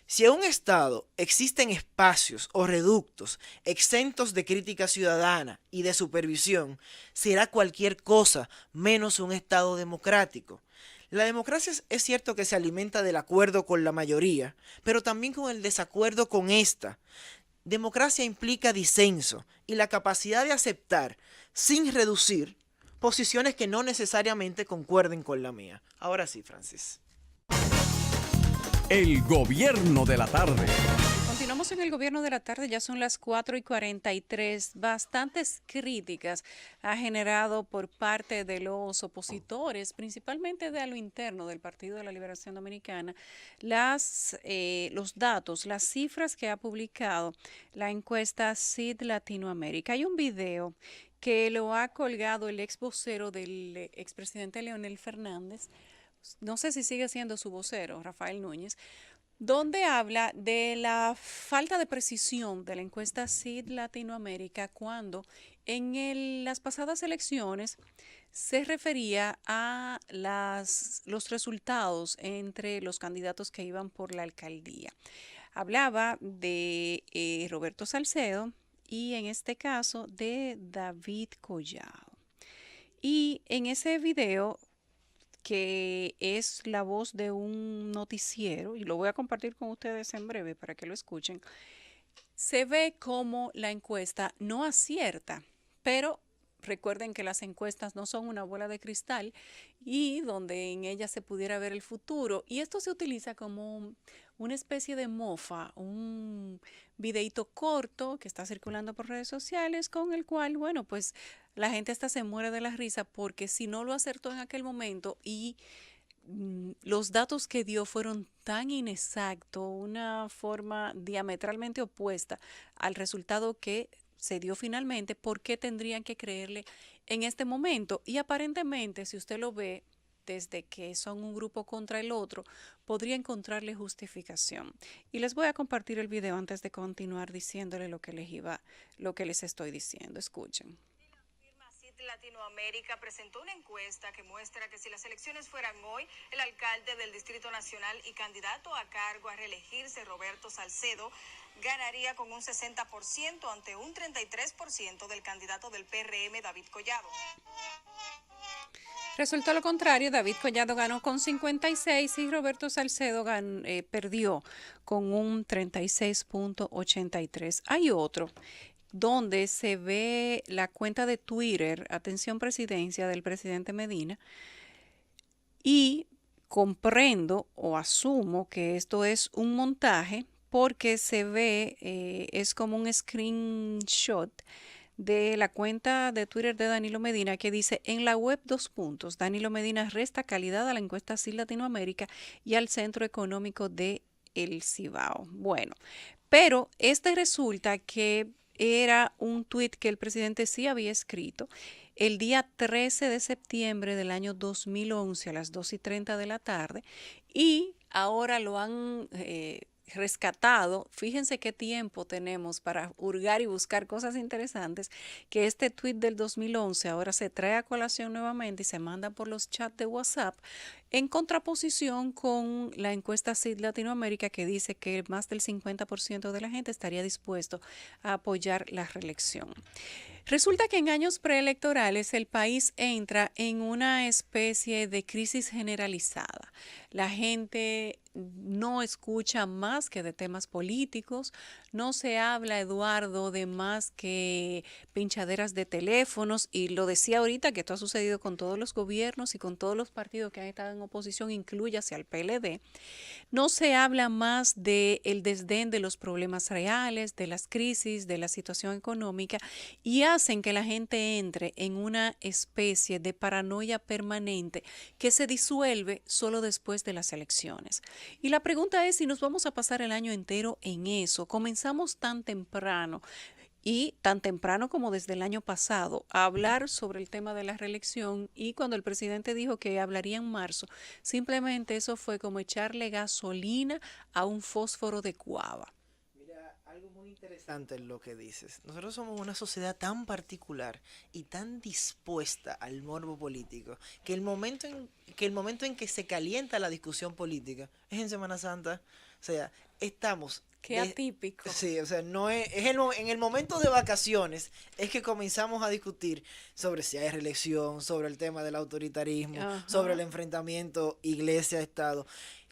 Si en un Estado existen espacios o reductos exentos de crítica ciudadana y de supervisión, será cualquier cosa menos un Estado democrático. La democracia es cierto que se alimenta del acuerdo con la mayoría, pero también con el desacuerdo con esta. Democracia implica disenso y la capacidad de aceptar, sin reducir, posiciones que no necesariamente concuerden con la mía. Ahora sí, Francis. El gobierno de la tarde. Continuamos en el gobierno de la tarde, ya son las 4:43. Bastantes críticas ha generado por parte de los opositores, principalmente de a lo interno del Partido de la Liberación Dominicana, los datos, las cifras que ha publicado la encuesta CID Latinoamérica. Hay un video que lo ha colgado el ex vocero del expresidente Leonel Fernández, no sé si sigue siendo su vocero, Rafael Núñez, donde habla de la falta de precisión de la encuesta CID Latinoamérica cuando en las pasadas elecciones se refería a los resultados entre los candidatos que iban por la alcaldía. Hablaba de Roberto Salcedo y en este caso de David Collado. Y en ese video, que es la voz de un noticiero, y lo voy a compartir con ustedes en breve para que lo escuchen, se ve como la encuesta no acierta, pero recuerden que las encuestas no son una bola de cristal y donde en ellas se pudiera ver el futuro. Y esto se utiliza como una especie de mofa, un videíto corto que está circulando por redes sociales con el cual, bueno, pues la gente hasta se muere de la risa porque si no lo acertó en aquel momento y los datos que dio fueron tan inexactos, una forma diametralmente opuesta al resultado que se dio finalmente, ¿por qué tendrían que creerle en este momento? Y aparentemente, si usted lo ve desde que son un grupo contra el otro, podría encontrarle justificación. Y les voy a compartir el video antes de continuar diciéndole lo que les estoy diciendo. Escuchen. Latinoamérica presentó una encuesta que muestra que si las elecciones fueran hoy, el alcalde del Distrito Nacional y candidato a cargo a reelegirse, Roberto Salcedo, ganaría con un 60% ante un 33% del candidato del PRM, David Collado. Resultó lo contrario, David Collado ganó con 56 y Roberto Salcedo perdió con un 36.83. Hay otro donde se ve la cuenta de Twitter, atención presidencia, del presidente Medina, y comprendo o asumo que esto es un montaje porque se ve, es como un screenshot de la cuenta de Twitter de Danilo Medina que dice: en la web 2 puntos, Danilo Medina resta calidad a la encuesta CIS Latinoamérica y al Centro Económico de El Cibao. Bueno, pero resulta que era un tuit que el presidente sí había escrito el día 13 de septiembre del año 2011 a las 2:30 de la tarde y ahora lo han rescatado. Fíjense qué tiempo tenemos para hurgar y buscar cosas interesantes, que este tuit del 2011 ahora se trae a colación nuevamente y se manda por los chats de WhatsApp en contraposición con la encuesta CIS Latinoamérica que dice que más del 50% de la gente estaría dispuesto a apoyar la reelección. Resulta que en años preelectorales el país entra en una especie de crisis generalizada. La gente no escucha más que de temas políticos, no se habla, Eduardo, de más que pinchaderas de teléfonos, y lo decía ahorita que esto ha sucedido con todos los gobiernos y con todos los partidos que han estado en oposición, incluyase al PLD. No se habla más del desdén de los problemas reales, de las crisis, de la situación económica, y hacen que la gente entre en una especie de paranoia permanente que se disuelve solo después de las elecciones. Y la pregunta es si nos vamos a pasar el año entero en eso. Comenzamos tan temprano y tan temprano como desde el año pasado a hablar sobre el tema de la reelección, y cuando el presidente dijo que hablaría en marzo, simplemente eso fue como echarle gasolina a un fósforo de cuava. Mira, algo muy interesante en lo que dices. Nosotros somos una sociedad tan particular y tan dispuesta al morbo político que el momento en que se calienta la discusión política es en Semana Santa. O sea, estamos... Qué atípico. Sí, o sea, no es en el momento de vacaciones es que comenzamos a discutir sobre si hay reelección, sobre el tema del autoritarismo, sobre el enfrentamiento iglesia-estado.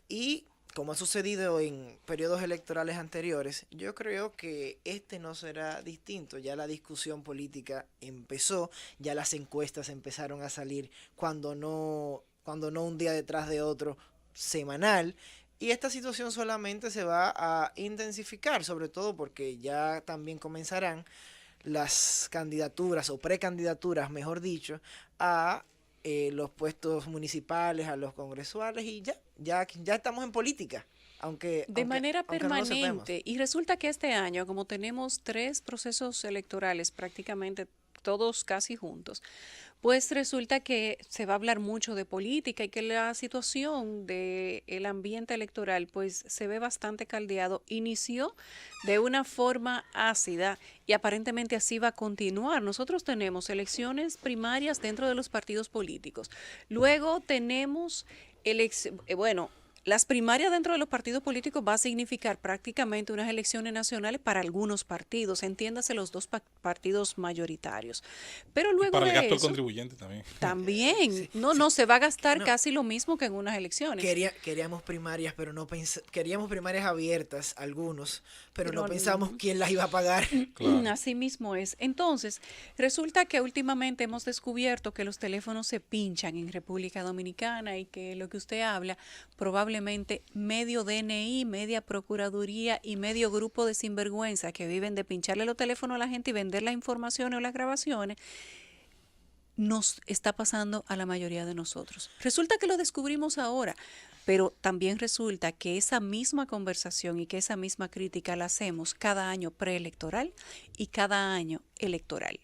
Y como ha sucedido en periodos electorales anteriores, yo creo que este no será distinto. Ya la discusión política empezó, ya las encuestas empezaron a salir cuando no un día detrás de otro, semanal. Y esta situación solamente se va a intensificar, sobre todo porque ya también comenzarán las candidaturas o precandidaturas, mejor dicho, a los puestos municipales, a los congresuales, y ya estamos en política. De manera permanente. No, y resulta que este año, como tenemos 3 procesos electorales prácticamente todos casi juntos, pues resulta que se va a hablar mucho de política y que la situación del ambiente electoral pues se ve bastante caldeado. Inició de una forma ácida y aparentemente así va a continuar. Nosotros tenemos elecciones primarias dentro de los partidos políticos. Luego tenemos las primarias dentro de los partidos políticos va a significar prácticamente unas elecciones nacionales para algunos partidos, entiéndase los dos partidos mayoritarios. Pero luego para el gasto del contribuyente también. También, Sí. no se va a gastar casi lo mismo que en unas elecciones. Queríamos primarias, pero queríamos primarias abiertas, algunos, pero no Pero pensábamos quién las iba a pagar. Claro. Así mismo es. Entonces, resulta que últimamente hemos descubierto que los teléfonos se pinchan en República Dominicana y que lo que usted habla, probablemente medio DNI, media Procuraduría y medio grupo de sinvergüenza que viven de pincharle los teléfonos a la gente y vender las informaciones o las grabaciones, nos está pasando a la mayoría de nosotros. Resulta que lo descubrimos ahora, pero también resulta que esa misma conversación y que esa misma crítica la hacemos cada año preelectoral y cada año electoral.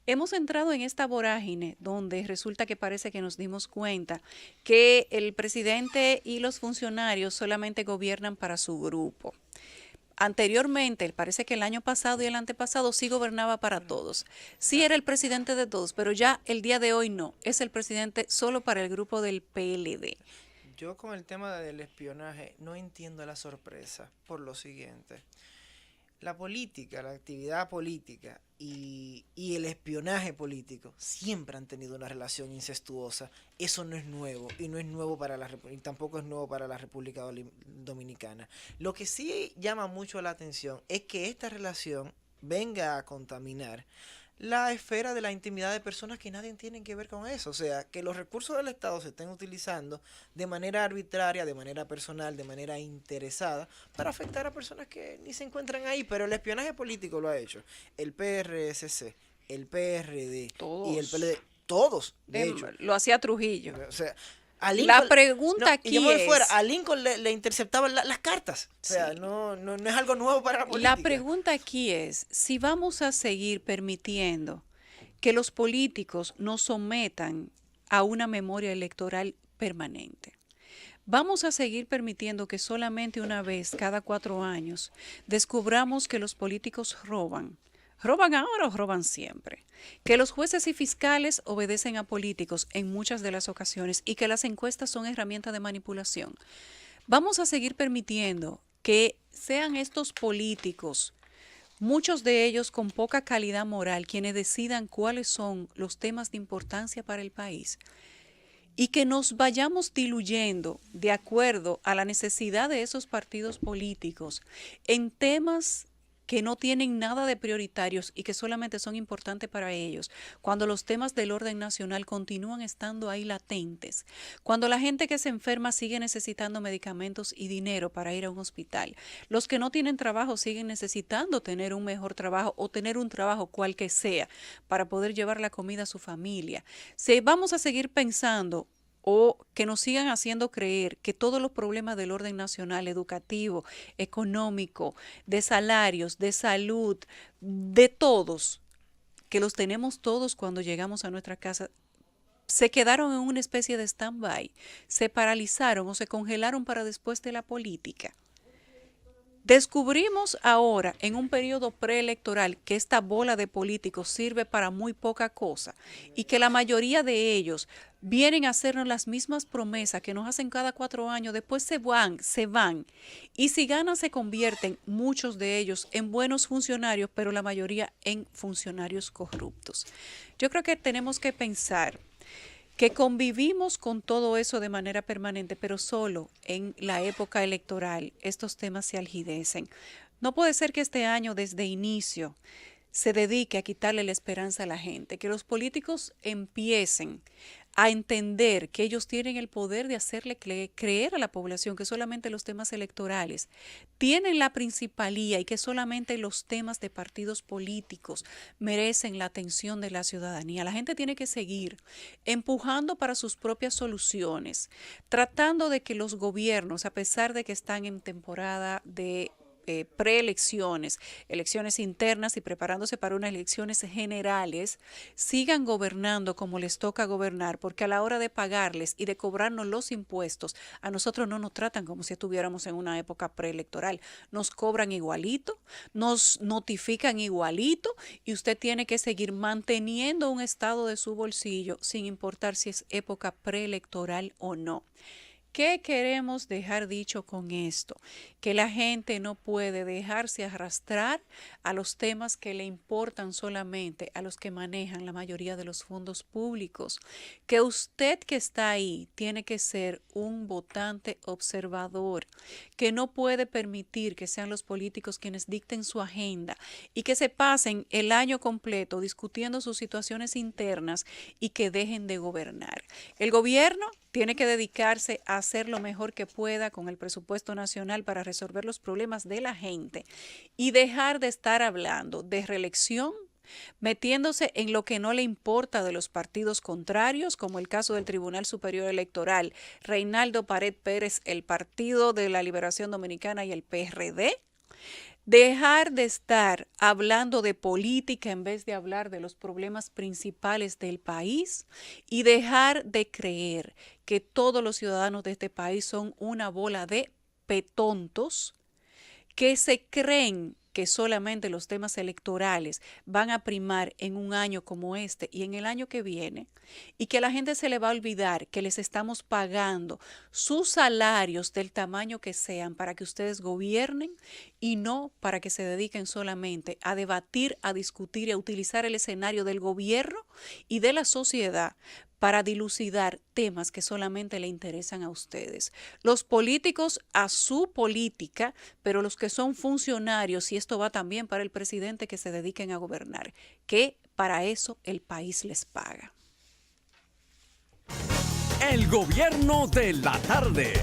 Hemos entrado en esta vorágine donde resulta que parece que nos dimos cuenta que el presidente y los funcionarios solamente gobiernan para su grupo. Anteriormente, parece que el año pasado y el antepasado sí gobernaba para todos. Sí era el presidente de todos, pero ya el día de hoy no. Es el presidente solo para el grupo del PLD. Yo con el tema del espionaje no entiendo la sorpresa por lo siguiente. La política, la actividad política y el espionaje político siempre han tenido una relación incestuosa. Eso no es nuevo y no es nuevo y tampoco es nuevo para la República Dominicana. Lo que sí llama mucho la atención es que esta relación venga a contaminar la esfera de la intimidad de personas que nadie tiene que ver con eso. O sea, que los recursos del Estado se estén utilizando de manera arbitraria, de manera personal, de manera interesada, para afectar a personas que ni se encuentran ahí. Pero el espionaje político lo ha hecho el PRSC, el PRD y el PLD. Todos, de hecho. Lo hacía Trujillo. O sea, La pregunta aquí es... a Lincoln le interceptaban las cartas. O sea, no es algo nuevo para la política. La pregunta aquí es, si vamos a seguir permitiendo que los políticos nos sometan a una memoria electoral permanente, vamos a seguir permitiendo que solamente una vez cada 4 años descubramos que los políticos roban. ¿Roban ahora o roban siempre? Que los jueces y fiscales obedecen a políticos en muchas de las ocasiones y que las encuestas son herramientas de manipulación. Vamos a seguir permitiendo que sean estos políticos, muchos de ellos con poca calidad moral, quienes decidan cuáles son los temas de importancia para el país y que nos vayamos diluyendo de acuerdo a la necesidad de esos partidos políticos en temas que no tienen nada de prioritarios y que solamente son importantes para ellos, cuando los temas del orden nacional continúan estando ahí latentes, cuando la gente que se enferma sigue necesitando medicamentos y dinero para ir a un hospital, los que no tienen trabajo siguen necesitando tener un mejor trabajo o tener un trabajo cual que sea para poder llevar la comida a su familia. Si vamos a seguir pensando o que nos sigan haciendo creer que todos los problemas del orden nacional, educativo, económico, de salarios, de salud, de todos, que los tenemos todos cuando llegamos a nuestra casa, se quedaron en una especie de stand-by, se paralizaron o se congelaron para después de la política. Descubrimos ahora, en un periodo preelectoral, que esta bola de políticos sirve para muy poca cosa y que la mayoría de ellos vienen a hacernos las mismas promesas que nos hacen cada 4 años, después se van y si ganan se convierten muchos de ellos en buenos funcionarios, pero la mayoría en funcionarios corruptos. Yo creo que tenemos que pensar que convivimos con todo eso de manera permanente, pero solo en la época electoral estos temas se algidecen. No puede ser que este año desde inicio se dedique a quitarle la esperanza a la gente, que los políticos empiecen a entender que ellos tienen el poder de hacerle creer a la población que solamente los temas electorales tienen la principalía y que solamente los temas de partidos políticos merecen la atención de la ciudadanía. La gente tiene que seguir empujando para sus propias soluciones, tratando de que los gobiernos, a pesar de que están en temporada de preelecciones, elecciones internas y preparándose para unas elecciones generales, sigan gobernando como les toca gobernar, porque a la hora de pagarles y de cobrarnos los impuestos, a nosotros no nos tratan como si estuviéramos en una época preelectoral. Nos cobran igualito, nos notifican igualito y usted tiene que seguir manteniendo un estado de su bolsillo sin importar si es época preelectoral o no. ¿Qué queremos dejar dicho con esto? Que la gente no puede dejarse arrastrar a los temas que le importan solamente a los que manejan la mayoría de los fondos públicos. Que usted que está ahí tiene que ser un votante observador, que no puede permitir que sean los políticos quienes dicten su agenda y que se pasen el año completo discutiendo sus situaciones internas y que dejen de gobernar. El gobierno tiene que dedicarse a hacer lo mejor que pueda con el presupuesto nacional para resolver los problemas de la gente y dejar de estar hablando de reelección, metiéndose en lo que no le importa de los partidos contrarios, como el caso del Tribunal Superior Electoral, Reinaldo Pared Pérez, el Partido de la Liberación Dominicana y el PRD. Dejar de estar hablando de política en vez de hablar de los problemas principales del país y dejar de creer que todos los ciudadanos de este país son una bola de petontos que se creen que solamente los temas electorales van a primar en un año como este y en el año que viene, y que a la gente se le va a olvidar que les estamos pagando sus salarios del tamaño que sean para que ustedes gobiernen y no para que se dediquen solamente a debatir, a discutir y a utilizar el escenario del gobierno y de la sociedad para dilucidar temas que solamente le interesan a ustedes. Los políticos a su política, pero los que son funcionarios, y esto va también para el presidente, que se dediquen a gobernar, que para eso el país les paga. El gobierno de la tarde.